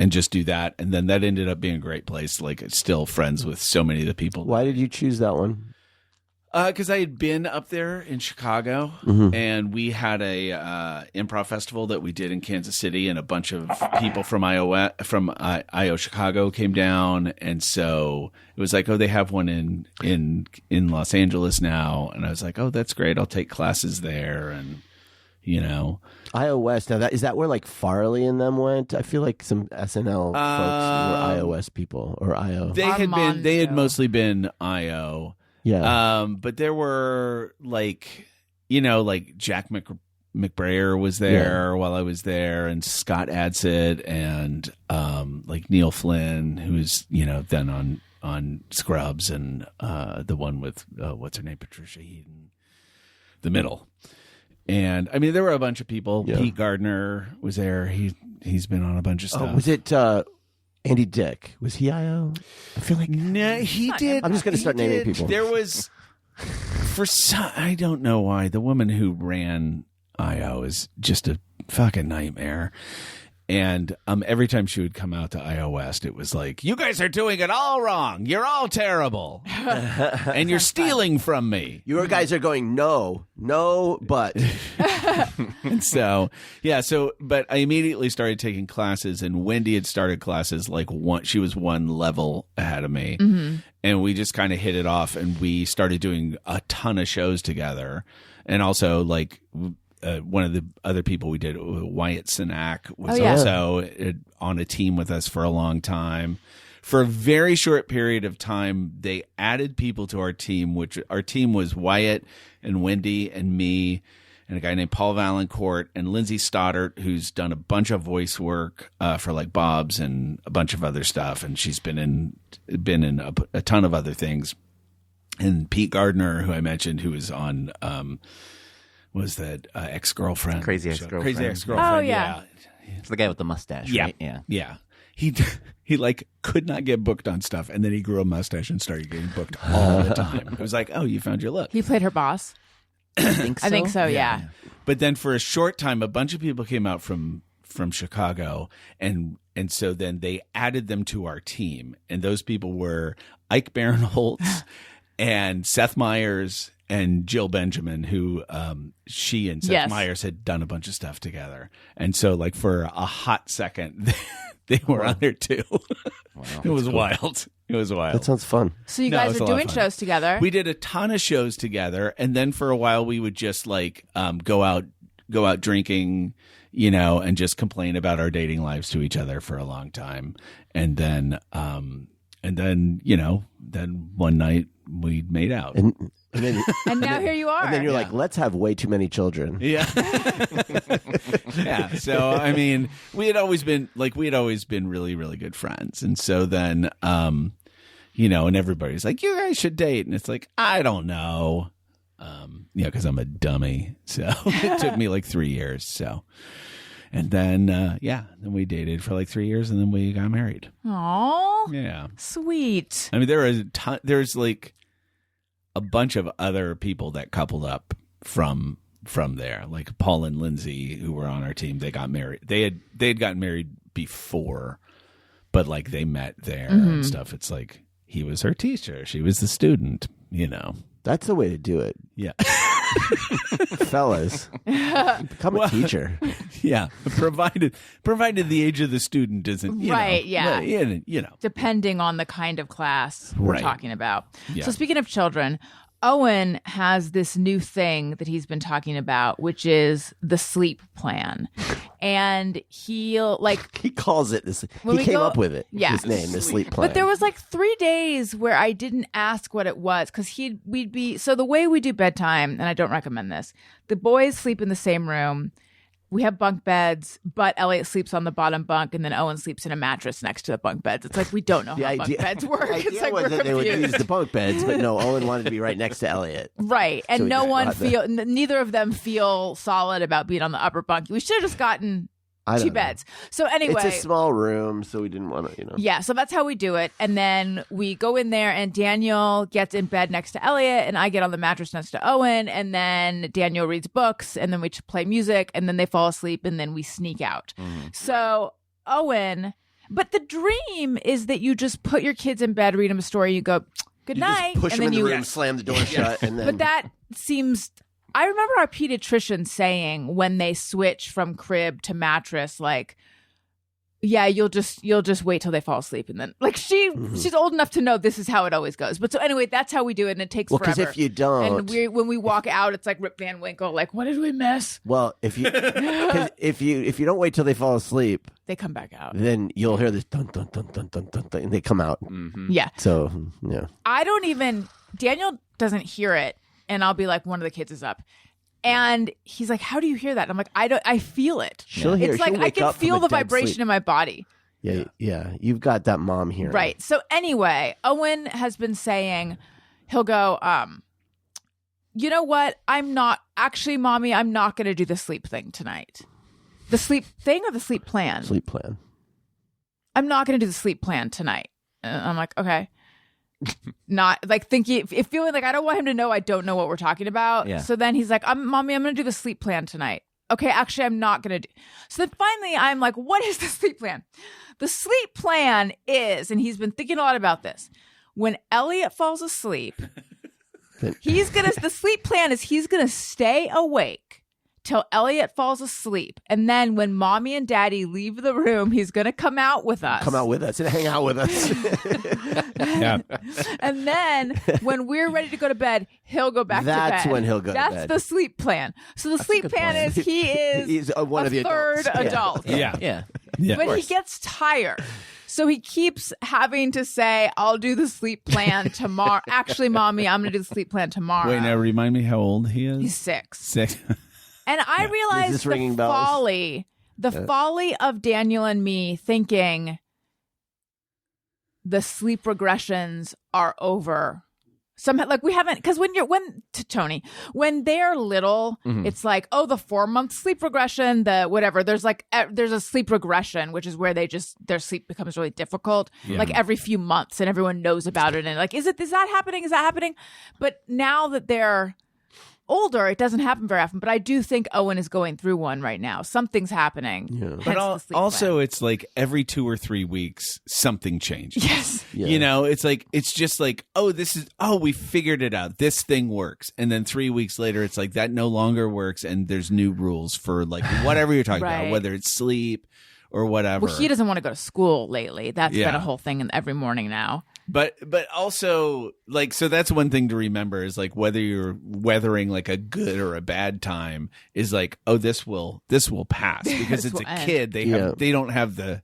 just do that. And then that ended up being a great place. Like, still friends with so many of the people. Why did you choose that one? Because I had been up there in Chicago, and we had a improv festival that we did in Kansas City, and a bunch of people from IO Chicago came down, and so it was like, oh, they have one in Los Angeles now, and I was like, oh, that's great, I'll take classes there, and IO West. Now, is that where like Farley and them went? I feel like some SNL folks were iOS people or IO. They had mostly been IO. Yeah. But there were like Jack McBrayer was there while I was there, and Scott Adsit, and like Neil Flynn, who's then on Scrubs, and the one with what's her name, Patricia Heaton, the middle. And I mean, there were a bunch of people. Yeah. Pete Gardner was there. He's been on a bunch of stuff. Oh, was it Andy Dick? Was he IO? I feel like no, he did. I'm just going to start naming people. There was I don't know why, the woman who ran IO is just a fucking nightmare. And every time she would come out to IO West, it was like, you guys are doing it all wrong. You're all terrible. And you're stealing from me. You guys are going, no, but. And so, but I immediately started taking classes, and Wendy had started classes she was one level ahead of me. Mm-hmm. And we just kind of hit it off, and we started doing a ton of shows together. And also one of the other people we did, Wyatt Cenac, was also on a team with us for a long time. For a very short period of time, they added people to our team, which our team was Wyatt and Wendy and me and a guy named Paul Valancourt and Lindsay Stoddart, who's done a bunch of voice work for like Bob's and a bunch of other stuff. And she's been in a ton of other things. And Pete Gardner, who I mentioned, who was on was that ex-girlfriend? Crazy Ex-Girlfriend. Crazy Ex-Girlfriend. Oh, yeah. It's the guy with the mustache, right? Yeah. Yeah. He like could not get booked on stuff, and then he grew a mustache and started getting booked all the time. It was like, oh, you found your look. He played her boss. I think so. I think so, yeah. But then for a short time, a bunch of people came out from Chicago, and so then they added them to our team, and those people were Ike Barinholtz and Seth Meyers Jill Benjamin, who she and Seth Yes. Meyers had done a bunch of stuff together. And so like for a hot second, they were on there too. It was wild. It was wild. That sounds fun. So you No, guys it's are a lot of doing fun. shows together. We did a ton of shows together, and then for a while we would just like go out drinking, and just complain about our dating lives to each other for a long time. And then then one night we made out. And then, and now here you are. and then you're like, let's have way too many children. Yeah. Yeah. So, I mean, we had always been really, really good friends. And so then, and everybody's like, you guys should date. And it's like, I don't know. Because I'm a dummy. So it took me like 3 years. So, and then, then we dated for like 3 years and then we got married. Aw, Yeah. sweet. I mean, there's like a bunch of other people that coupled up from there, like Paul and Lindsay, who were on our team. They got married. They had gotten married before, but like they met there and stuff. It's like he was her teacher, she was the student. That's the way to do it. Yeah, Fellas, become a teacher. yeah. Provided the age of the student isn't Right, yeah. well, Depending on the kind of class we're Right. talking about. Yeah. So speaking of children, Owen has this new thing that he's been talking about, which is the sleep plan. And he'll like He calls it this. When He we came go- up with it. Yeah. His name, the sleep plan. But there was like 3 days where I didn't ask what it was because we'd be so the way we do bedtime, and I don't recommend this. The boys sleep in the same room. We have bunk beds, but Elliot sleeps on the bottom bunk, and then Owen sleeps in a mattress next to the bunk beds. It's like we don't know how bunk beds work. The It's idea like was we're that they would confused. use the bunk beds, but no, Owen wanted to be right next to Elliot. Right, and So we no just one got the- neither of them feel solid about being on the upper bunk. We should have just gotten I don't 2 know. beds. So anyway, It's a small room, so we didn't want to, yeah, so that's how we do it. And then we go in there, and Daniel gets in bed next to Elliot, and I get on the mattress next to Owen. And then Daniel reads books, and then we play music, and then they fall asleep, and then we sneak out. So Owen, but the dream is that you just put your kids in bed, read them a story, you go, good You night. just push and him then in the you room, slam the door shut, and then. But that seems. I remember our pediatrician saying when they switch from crib to mattress, like, yeah, you'll just wait till they fall asleep, and then like she's old enough to know this is how it always goes. But so anyway, that's how we do it, and it takes Well, forever. because if you don't, and when we walk out, it's like Rip Van Winkle, like, what did we miss? well, if you, 'cause if you don't wait till they fall asleep, They come back out. then you'll hear this dun dun dun dun dun dun, dun and they come out. Yeah, So yeah, I don't even. Daniel doesn't hear it, and I'll be like, one of the kids is up. And he's like, how do you hear that? I'm like, I feel it. She'll hear- It's like she'll I wake can up from feel a the dead vibration sleep. in my body. yeah. You've got that mom here, Right. So anyway, Owen has been saying he'll go, you know what? Mommy, I'm not going to do the sleep thing tonight. The sleep thing or the sleep plan? Sleep plan. I'm not going to do the sleep plan tonight. And I'm like, okay. Not like thinking, if feeling like I don't want him to know I don't know what we're talking about. Yeah. So then he's like, Mommy, I'm going to do the sleep plan tonight. Okay, actually, I'm not going to do. So then finally, I'm like, what is the sleep plan? The sleep plan is, and he's been thinking a lot about this. When Elliot falls asleep, the sleep plan is he's going to stay awake till Elliot falls asleep. And then when Mommy and Daddy leave the room, he's going to come out with us. Come out with us and hang out with us. yeah. And then when we're ready to go to bed, he'll go back to bed. That's when he'll go to That's bed. the sleep plan. So the sleep plan is he is He's one a of the third adults. Yeah. adult. Yeah. Yeah. Yeah. But he gets tired. So he keeps having to say, I'll do the sleep plan tomorrow. Actually, Mommy, I'm going to do the sleep plan tomorrow. Wait, now remind me how old he is. He's 6. 6. And I Is realized this ringing bells? the folly of Daniel and me thinking the sleep regressions are over. Somehow, like we haven't, because when they're little, it's like, oh, the 4-month sleep regression, the whatever. There's a sleep regression, which is where their sleep becomes really difficult, like every few months, and everyone knows about it. And like, is that happening? Is that happening? But now that they're older, it doesn't happen very often. But I do think Owen is going through one right now. Something's happening. Yeah. Hence But the sleep also, plan. it's like every 2 or 3 weeks, something changes. Yes. Yeah. You know, it's just like, we figured it out. This thing works. And then 3 weeks later, it's like that no longer works. And there's new rules for like whatever you're talking Right. about, whether it's sleep or whatever. Well, he doesn't want to go to school lately. That's Yeah. been a whole thing every morning now. But also, like, so that's one thing to remember is like whether you're weathering like a good or a bad time is like, oh, this will pass because This it's will a end. kid. They don't have the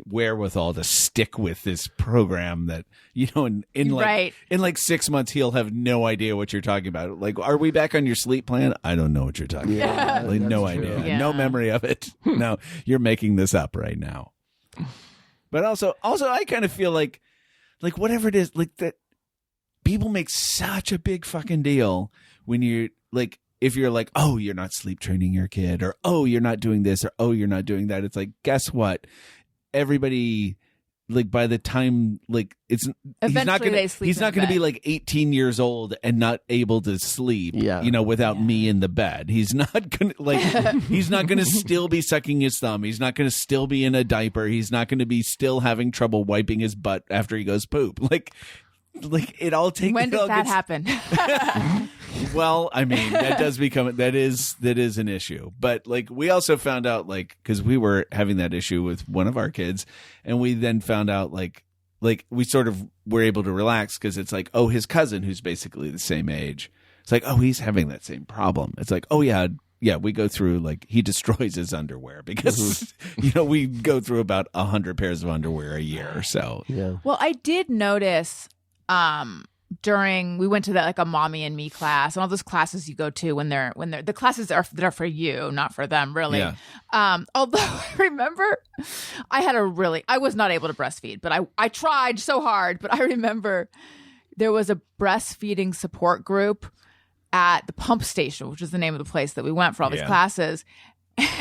wherewithal to stick with this program that, you know, in like Right. in like 6 months he'll have no idea what you're talking about. Like, are we back on your sleep plan? I don't know what you're talking about. Like, no that's true. idea. Yeah. No memory of it. No, you're making this up right now. But also I kind of feel like whatever it is, like that people make such a big fucking deal when you're like, if you're like, oh, you're not sleep training your kid, or oh, you're not doing this, or oh, you're not doing that. It's like, guess what? Everybody, like, by the time, like, Eventually they sleep he's in not going to bed. be like 18 years old and not able to sleep, Yeah. you know, without me in the bed. He's not going to, like, he's not going to still be sucking his thumb. He's not going to still be in a diaper. He's not going to be still having trouble wiping his butt after he goes poop. Like it all takes. When does that happen? Well, I mean, that is an issue. But like, we also found out, like, because we were having that issue with one of our kids, and we then found out like we sort of were able to relax because it's like, oh, his cousin who's basically the same age. It's like, oh, he's having that same problem. It's like, oh yeah, we go through, like, he destroys his underwear because you know, we go through about 100 pairs of underwear a year or so. Yeah. Well, I did notice during we went to a mommy and me class and all those classes you go to when they're the classes are that are for you, not for them, really. Yeah. Although I remember I was not able to breastfeed, but I tried so hard. But I remember there was a breastfeeding support group at the pump station, which is the name of the place that we went for all these Yeah. classes.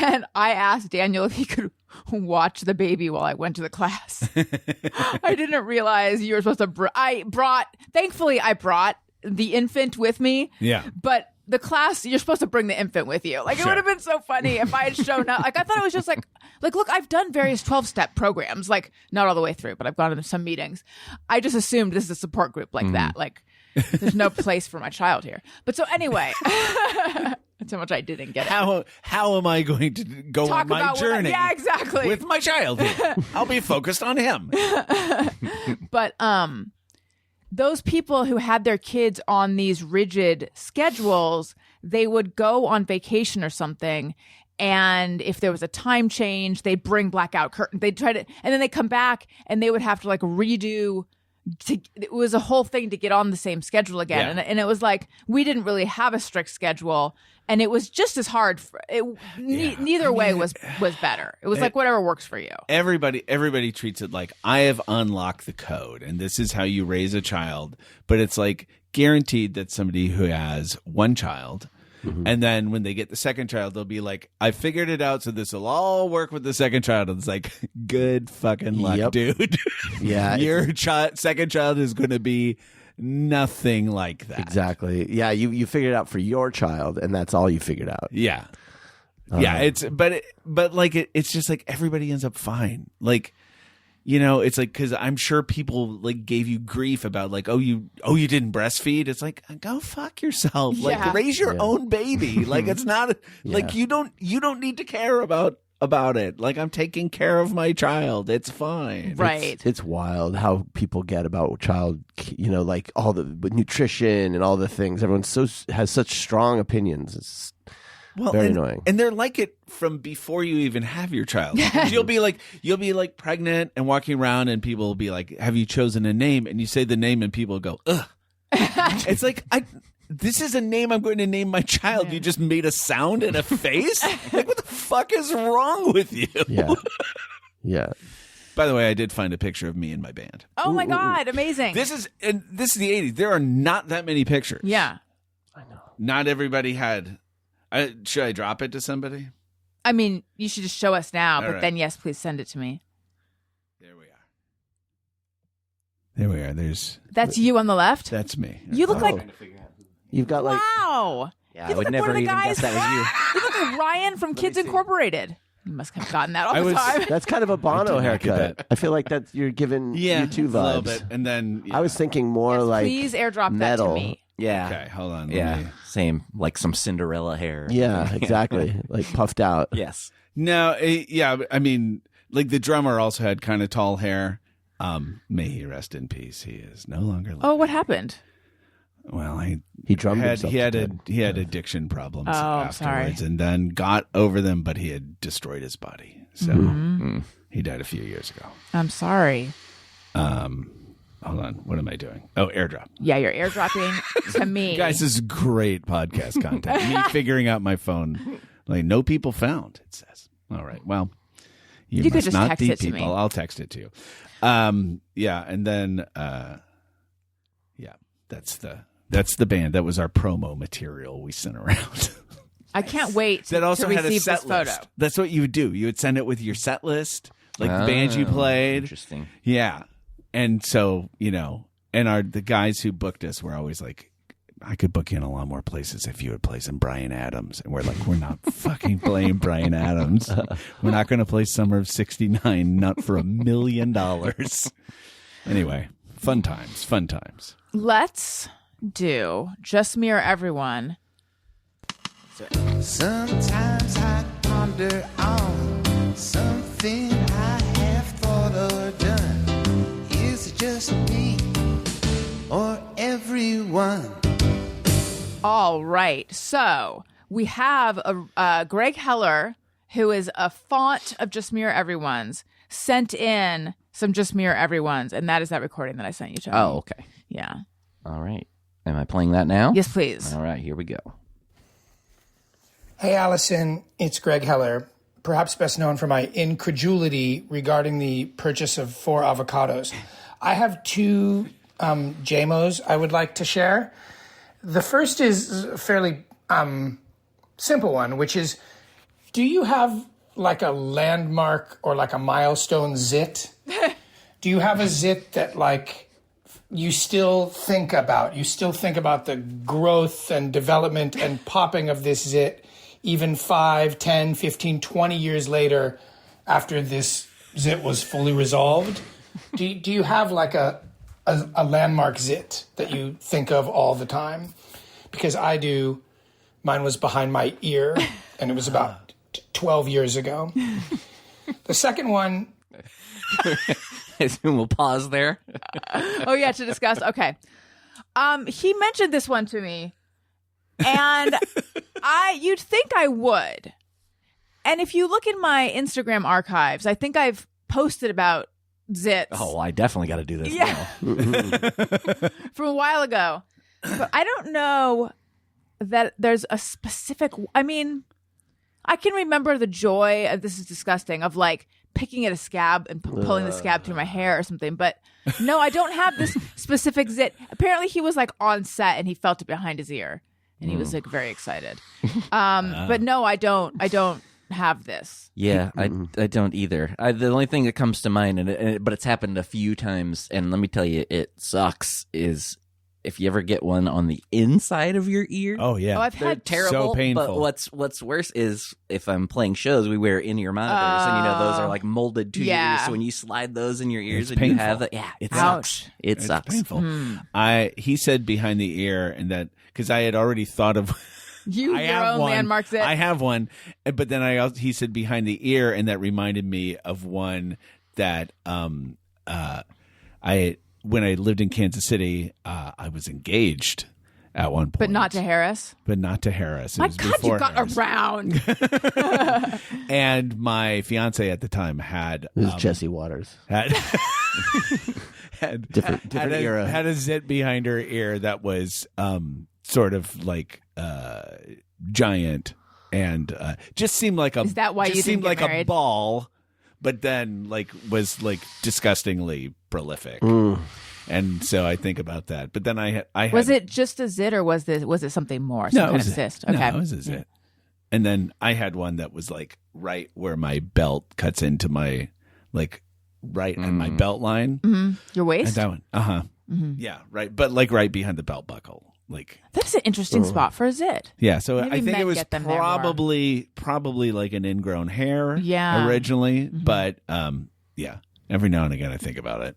And I asked Daniel if he could watch the baby while I went to the class. I didn't realize you were supposed to. Thankfully, I brought the infant with me. Yeah. But the class, you're supposed to bring the infant with you. Like, it Sure. would have been so funny if I had shown up. Like, I thought it was just like, look, I've done various 12-step programs. Like, not all the way through, but I've gone to some meetings. I just assumed this is a support group like that. Like, there's no place for my child here. But so anyway, that's how much I didn't get. How am I going to go Talk on my about journey? yeah, exactly. With my child here. I'll be focused on him. But those people who had their kids on these rigid schedules, they would go on vacation or something, and if there was a time change, they'd bring blackout curtains. They'd try to, and then they come back and they would have to like redo. It was a whole thing to get on the same schedule again, Yeah. and it was like we didn't really have a strict schedule, and it was just as hard. Neither way was better. It was like whatever works for you. Everybody treats it like, I have unlocked the code and this is how you raise a child. But it's like guaranteed that somebody who has one child, and then when they get the second child, they'll be like, I figured it out, so this will all work with the second child. And it's like, good fucking luck, Yep. dude. Yeah, Your second child is going to be nothing like that. Exactly. Yeah, you figured it out for your child, and that's all you figured out. Yeah. Yeah, it's it's just like everybody ends up fine. Like, you know, it's like, because I'm sure people like gave you grief about like, oh you didn't breastfeed. It's like, go fuck yourself. Like, Yeah. raise your own baby. Like, it's not like you don't need to care about it. Like, I'm taking care of my child. It's fine. Right. It's wild how people get about child, you know, like all the nutrition and all the things. Everyone has such strong opinions. It's very annoying. And they're like it from before you even have your child. 'Cause you'll be like pregnant and walking around, and people will be like, have you chosen a name? And you say the name and people go, ugh. It's like, this is a name I'm going to name my child. Yeah. You just made a sound and a face? Like, what the fuck is wrong with you? Yeah. Yeah. By the way, I did find a picture of me and my band. Oh my God, amazing. This is the 80s. There are not that many pictures. Yeah. Not everybody had. Should I drop it to somebody? I mean, you should just show us now, but right. then yes, please send it to me. There we are. That's you on the left? That's me. You look like You've got like wow. Yeah, I would never even guess that was you. You look like Ryan from Kids Incorporated. You must have gotten that all the time. That's kind of a Bono haircut. I feel like that you're giving U2 vibes. A little bit. And then I was thinking more like please airdrop metal. that to me. Yeah. Okay, hold on. Yeah. Same. Like some Cinderella hair. Yeah, exactly. Like puffed out. Yes. No, I mean, like the drummer also had kind of tall hair. May he rest in peace. He is no longer living. Oh, what happened? Well, he drummed himself. He had addiction problems I'm afterwards, sorry. and then got over them, but he had destroyed his body, so he died a few years ago. I'm sorry. Hold on, what am I doing? Oh, airdrop. Yeah, you're airdropping to me. Guys, this is great podcast content. Me figuring out my phone, like no people found. It says, all right, well, you could must just not text be it to me. people. I'll text it to you. Yeah, and then that's the band. That was our promo material we sent around. I can't wait That also to had a receive set this photo. list. That's what you would do. You would send it with your set list, like the bands you played. Interesting. Yeah, and so and the guys who booked us were always like, I could book you in a lot more places if you would play some Bryan Adams. And we're like, we're not fucking playing Bryan Adams. We're not going to play Summer of '69, not for $1 million. Anyway, fun times. Let's do Just Me or Everyone. Sometimes I ponder on something I have thought or done. Is it just me or everyone? All right. So we have a Greg Heller, who is a font of Just Me or Everyone's, sent in some Just Me or Everyone's, and that is that recording that I sent you, Tony. Oh, okay. Yeah. All right. Am I playing that now? Yes, please. All right, here we go. Hey, Allison, it's Greg Heller, perhaps best known for my incredulity regarding the purchase of 4 avocados. I have 2 JMOEs I would like to share. The first is a fairly simple one, which is, do you have like a landmark or like a milestone zit? Do you have a zit that like you still think about? You still think about the growth and development and popping of this zit even 5, 10, 15, 20 years later after this zit was fully resolved? Do you have like a landmark zit that you think of all the time? Because I do. Mine was behind my ear, and it was about 12 years ago. The second one... I assume we'll pause there. Oh, yeah, to discuss. Okay. He mentioned this one to me, and you'd think I would. And if you look in my Instagram archives, I think I've posted about zits. Oh, I definitely got to do this Yeah. now. From a while ago. But I don't know that there's a specific... I mean, I can remember the joy of, this is disgusting, of like picking at a scab and pulling the scab through my hair or something. But no, I don't have this specific zit. Apparently he was like on set and he felt it behind his ear. And he was like very excited. But no, I don't have this. Yeah, I don't either. The only thing that comes to mind, but it's happened a few times, and let me tell you, it sucks, is if you ever get one on the inside of your ear. Oh yeah, Oh, I've They're had terrible. so painful. But what's worse is if I'm playing shows, we wear in-ear monitors, and those are like molded to your Yeah. ears. So when you slide those in your ears, It's and you painful. have it Ouch. sucks. It it's sucks. painful. He said behind the ear, and that because I had already thought of. You, I your have own one. landmark zit. I have one, but then he said behind the ear, and that reminded me of one that when I lived in Kansas City, I was engaged at one point, But not to Harris. But not to Harris. It My was God, before you got Harris. around. And my fiance at the time had It was Jesse Waters. had Different era. had a zit behind her ear that was sort of like giant and just seemed like a. Is that why just you didn't seemed get like a married? ball, but then like was like disgustingly prolific. And so I think about that. But then I had Was it just a zit or was it something more? Some no, it kind was of cyst? Okay. No, it was a zit. And then I had one that was like right where my belt cuts into my like right at my belt line. Your And waist? that one, yeah, right, but like right behind the belt buckle. like. That's an interesting spot for a zit. Yeah, so Maybe I think men it was get them there more. probably like an ingrown hair Yeah. originally, but yeah, every now and again I think about it.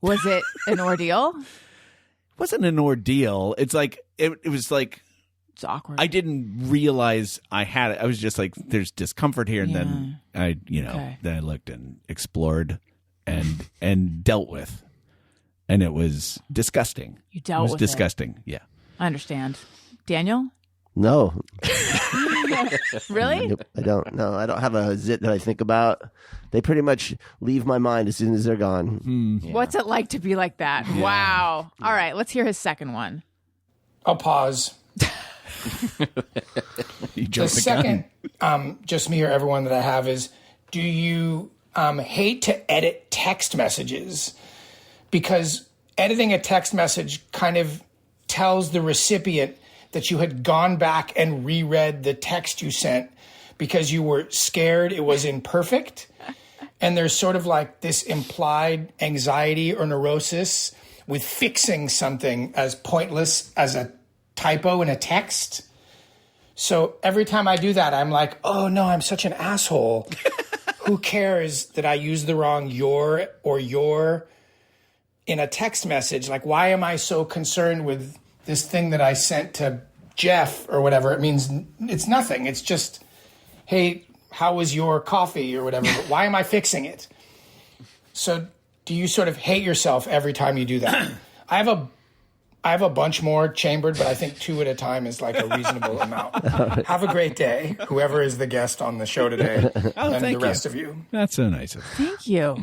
Was it an ordeal? It wasn't an ordeal. It's like it was like It's awkward. I didn't realize I had it. I was just like, there's discomfort here, and then then I looked and explored and dealt with, and it was disgusting. You dealt with it was disgusting. Yeah, I understand. Daniel? No. Really? Nope, I don't. No, I don't have a zit that I think about. They pretty much leave my mind as soon as they're gone. What's it like to be like that? Yeah. Wow. All right, let's hear his second one. I'll pause. The second, just me or everyone that I have is, do you hate to edit text messages? Because editing a text message kind of tells the recipient that you had gone back and reread the text you sent because you were scared it was imperfect. And there's sort of like this implied anxiety or neurosis with fixing something as pointless as a typo in a text. So every time I do that, I'm like, oh no, I'm such an asshole. Who cares that I use the wrong your or your in a text message? Like, why am I so concerned with this thing that I sent to Jeff or whatever? It means it's nothing. It's just, hey, how was your coffee or whatever? But why am I fixing it? So do you sort of hate yourself every time you do that? I have a bunch more chambered, but I think 2 at a time is like a reasonable amount. Have a great day, whoever is the guest on the show today, and the rest of you. That's so nice of you. Thank you.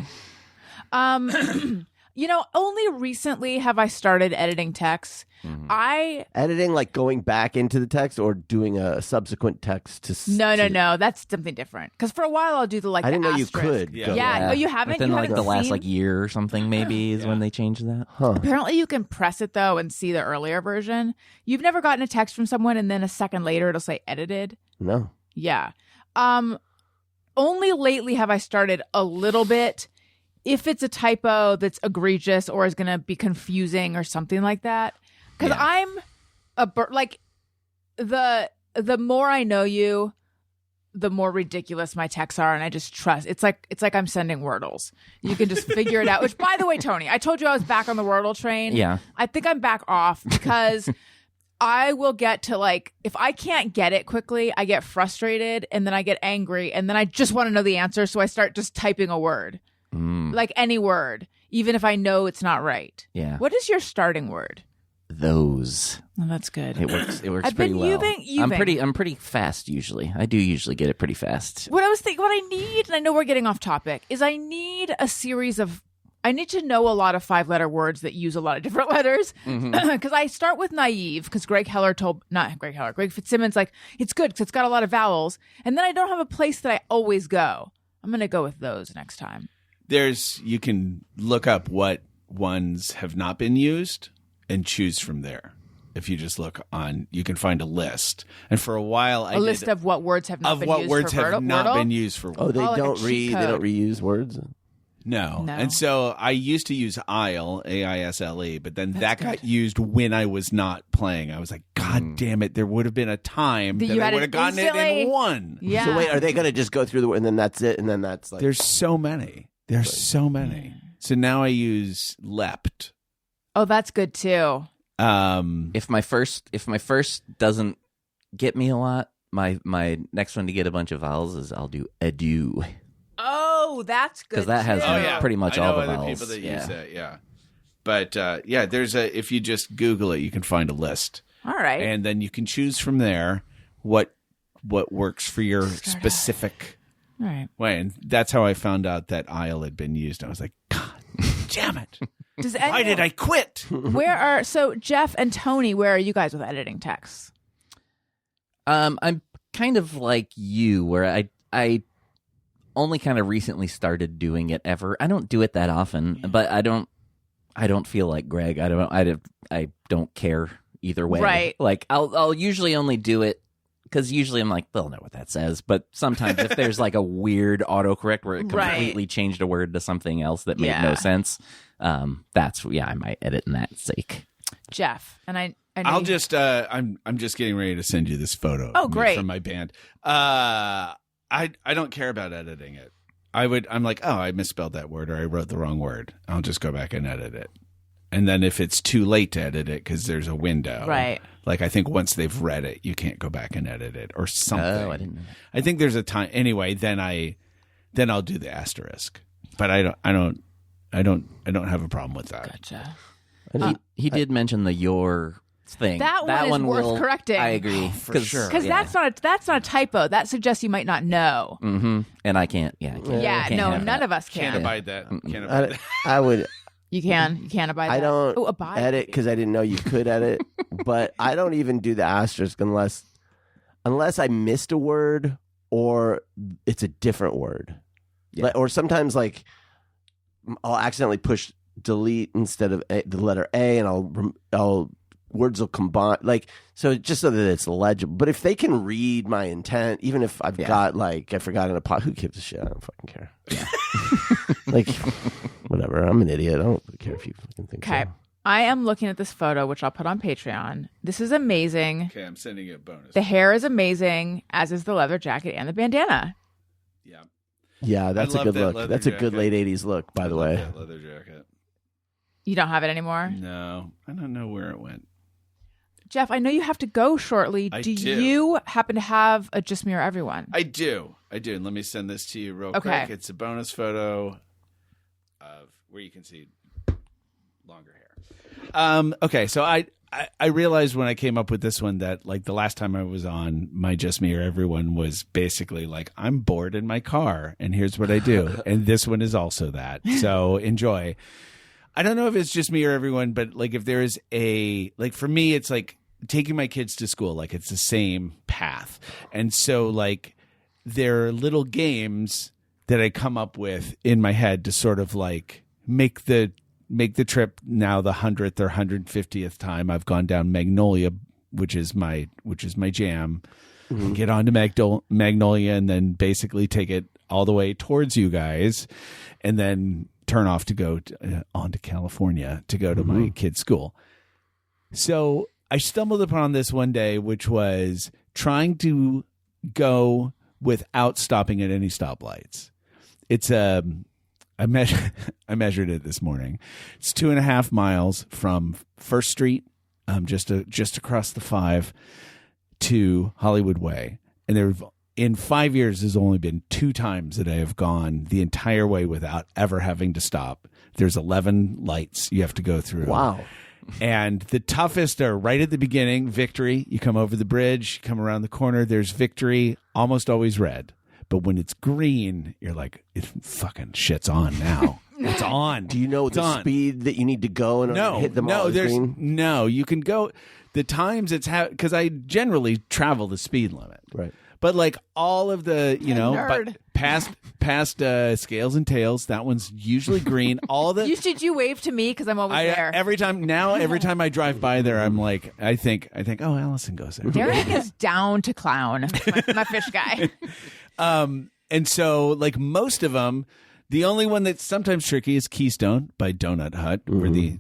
Only recently have I started editing texts. Editing, like going back into the text or doing a subsequent text to. No. That's something different. Because for a while I'll do the I didn't know asterisk. you could. Yeah. Oh, you haven't? Within You like haven't the last seen? year or something, maybe is when they changed that. Apparently you can press it though and see the earlier version. You've never gotten a text from someone and then a second later it'll say edited? No. Yeah. Only lately have I started a little bit. If it's a typo that's egregious or is going to be confusing or something like that. Because I'm like the more I know you, the more ridiculous my texts are, and I just trust. It's like I'm sending Wordles. You can just figure it out. Which, by the way, Tony, I told you I was back on the Wordle train. Yeah, I think I'm back off because I will get to like, if I can't get it quickly, I get frustrated and then I get angry and then I just want to know the answer, so I start just typing a word, like any word, even if I know it's not right. Yeah. What is your starting word? Those. Oh, that's good. It works. It works I've pretty been well. using. I'm pretty fast usually. I do usually get it pretty fast. What I was thinking, what I need, and I know we're getting off topic, is I need a series of. I need to know a lot of 5-letter words that use a lot of different letters. Because I start with naive, because Greg Fitzsimmons, like, it's good because it's got a lot of vowels. And then I don't have a place that I always go. I'm going to go with those next time. You can look up what ones have not been used and choose from there. If you just look on, you can find a list. And for a while, a list of what words have not been used for words have not been used for. Oh, they don't reuse words. No. And so I used to use Aisle, AISLE, but then that got used when I was not playing. I was like, God damn it! There would have been a time that I would have gotten it in one. Yeah. So wait, are they going to just go through and then that's it, and then that's like? There's so many. So now I use leapt. Oh, that's good too. If my first doesn't get me a lot, my next one to get a bunch of vowels is I'll do adieu. Oh, that's good. Because that has pretty much all the vowels. People that use that, yeah. But there's if you just Google it, you can find a list. All right. And then you can choose from there what works for your specific way. And that's how I found out that Aisle had been used. I was like, God damn it. Why did I quit? So Jeff and Tony, where are you guys with editing texts? I'm kind of like you, where I only kind of recently started doing it ever. I don't do it that often, but I don't feel like Greg. I don't care either way. Right. Like I'll usually only do it because usually I'm like, they'll know what that says. But sometimes if there's like a weird autocorrect where it completely changed a word to something else that made no sense, I might edit in that sake. Jeff, and I know I'll you- just I'm just getting ready to send you this photo. Oh, of me great. From my band. I don't care about editing it. I'm like, oh, I misspelled that word or I wrote the wrong word. I'll just go back and edit it. And then if it's too late to edit it because there's a window, Right. Like I think once they've read it, you can't go back and edit it or something. Oh, I didn't know that. I think there's a time anyway. Then I'll do the asterisk, but I don't have a problem with that. Gotcha. He did mention the your thing. That one is worth correcting. I agree. for sure. Because that's not a typo. That suggests you might not know. Mm-hmm. And I can't. Yeah. I can't, Yeah, I can't no, have none that. of us Can't can. abide that. Can't abide that. I would. You can. You can't abide. I that. don't Oh, abide. edit because I didn't know you could edit, but I don't even do the asterisk unless I missed a word or it's a different word. Yeah. Or sometimes like I'll accidentally push delete instead of the letter A, and I'll words will combine, like, so just so that it's legible. But if they can read my intent, even if I've got like I forgot in a pot, who gives a shit? I don't fucking care. Like, whatever. I'm an idiot. I don't care if you fucking think Okay. so. I am looking at this photo, which I'll put on Patreon. This is amazing. Okay, I'm sending you a bonus. The hair is amazing, as is the leather jacket and the bandana. Yeah. Yeah, that's I a love good that look. leather That's a good jacket. late '80s look, by I the love way. that leather jacket. You don't have it anymore? No, I don't know where it went. Jeff, I know you have to go shortly. I do do. you happen to have a Just Me or Everyone? I do. And let me send this to you real Okay. quick. It's a bonus photo of where you can see longer hair. Okay, so I realized when I came up with this one that, like, the last time I was on my Just Me or Everyone was basically like, I'm bored in my car and here's what I do. And this one is also that. So enjoy. I don't know if it's just me or everyone, but like if there is like for me, it's like taking my kids to school, like it's the same path. And so like there are little games that I come up with in my head to sort of like make the trip now the 100th or 150th time I've gone down Magnolia, which is my jam. Get onto Magnolia and then basically take it all the way towards you guys and then turn off to go on to California to go to my kid's school. So I stumbled upon this one day, which was trying to go without stopping at any stoplights. It's I measured it this morning. It's 2.5 miles from First Street, just across the 5 to Hollywood Way, and in 5 years, there's only been 2 times that I have gone the entire way without ever having to stop. There's 11 lights you have to go through. Wow. And the toughest are right at the beginning, Victory. You come over the bridge, you come around the corner, there's Victory, almost always red. But when it's green, you're like, it fucking shit's on now. It's on. Do you know It's the on. speed that you need to go in order to hit them all? No, you can go. The times it's because I generally travel the speed limit. Right. But like all of the, Nerd. but past Scales and Tails, that one's usually green. All the Did you wave to me because I'm always there? every time I drive by there, I'm like, I think, oh, Allison goes there. Derek is down to clown, my fish guy. And so like most of them, the only one that's sometimes tricky is Keystone by Donut Hut, where the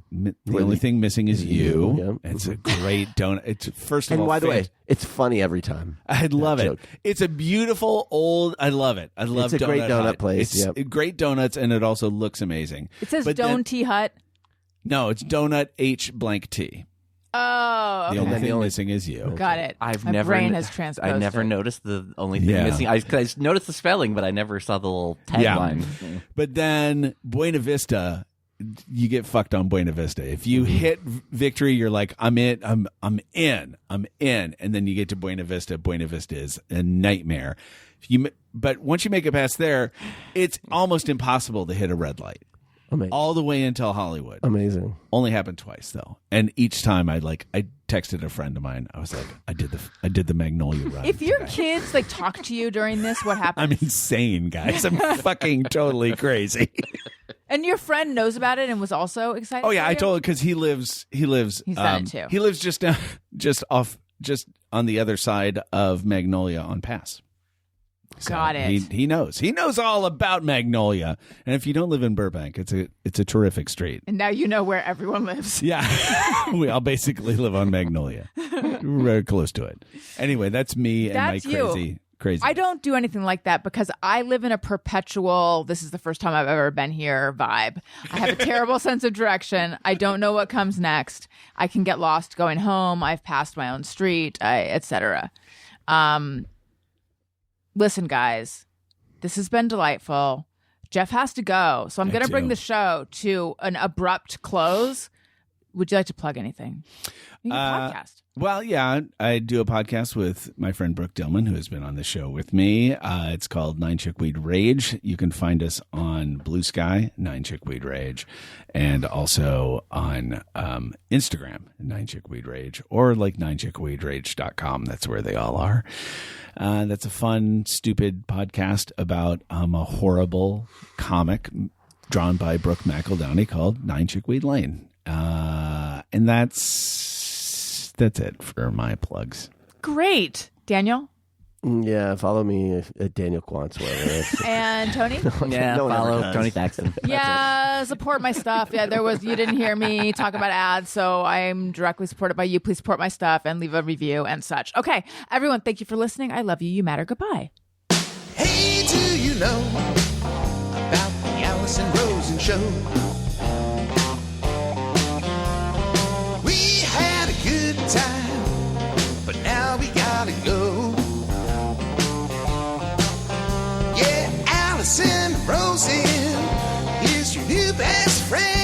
only thing missing is you. Yeah. It's a great donut. It's first of And all, by the way, it's funny every time. I love it. joke. It's a beautiful old. I love it. I love. It's a great donut Hut. place, It's yep. great donuts, and it also looks amazing. It says But Don't then- Tea Hut. No, it's Donut H blank T. Oh, The okay. only thing missing is you. Got it. I've My never. brain has transposed I never it. noticed the only thing Yeah. missing. I noticed the spelling, but I never saw the little Yeah. tagline. But then Buena Vista, you get fucked on Buena Vista. If you hit Victory, you're like, I'm in, and then you get to Buena Vista. Buena Vista is a nightmare. But once you make it past there, it's almost impossible to hit a red light. Amazing. All the way until Hollywood. Amazing. Only happened twice though, and each time I texted a friend of mine. I was like, I did the Magnolia run. If your today. kids like talk to you during this, what happens? I'm insane, guys. I'm fucking totally crazy. And your friend knows about it and was also excited. Oh yeah, for I you? told because he lives. He's done it too. He lives just down, just on the other side of Magnolia on Pass. So Got it. He knows. He knows all about Magnolia. And if you don't live in Burbank, it's a terrific street. And now you know where everyone lives. Yeah. We all basically live on Magnolia. We're very close to it. Anyway, that's me and That's my you. crazy. I don't do anything like that because I live in a perpetual, this is the first time I've ever been here vibe. I have a terrible sense of direction. I don't know what comes next. I can get lost going home. I've passed my own street, etc. Listen, guys, this has been delightful. Jeff has to go, so I'm going to bring the show to an abrupt close. Would you like to plug anything? You can podcast. Well, yeah, I do a podcast with my friend Brooke Dillman, who has been on the show with me. It's called Nine Chickweed Rage. You can find us on Blue Sky, Nine Chickweed Rage, and also on Instagram, Nine Chickweed Rage, or like ninechickweedrage.com. That's where they all are. That's a fun, stupid podcast about a horrible comic drawn by Brooke McEldowney called Nine Chickweed Lane. And that's it for my plugs. Great. Daniel? Yeah, follow me at Daniel Quantz, wherever it is. And Tony? Yeah, No one ever follow does. Tony Thaxton. Yeah, support my stuff. Yeah, you didn't hear me talk about ads, so I'm directly supported by you. Please support my stuff and leave a review and such. Okay, everyone, thank you for listening. I love you. You matter. Goodbye. Hey, do you know about the Allison Rosen show? We had a good time, but now we gotta go. Yeah, Allison Rosen is your new best friend.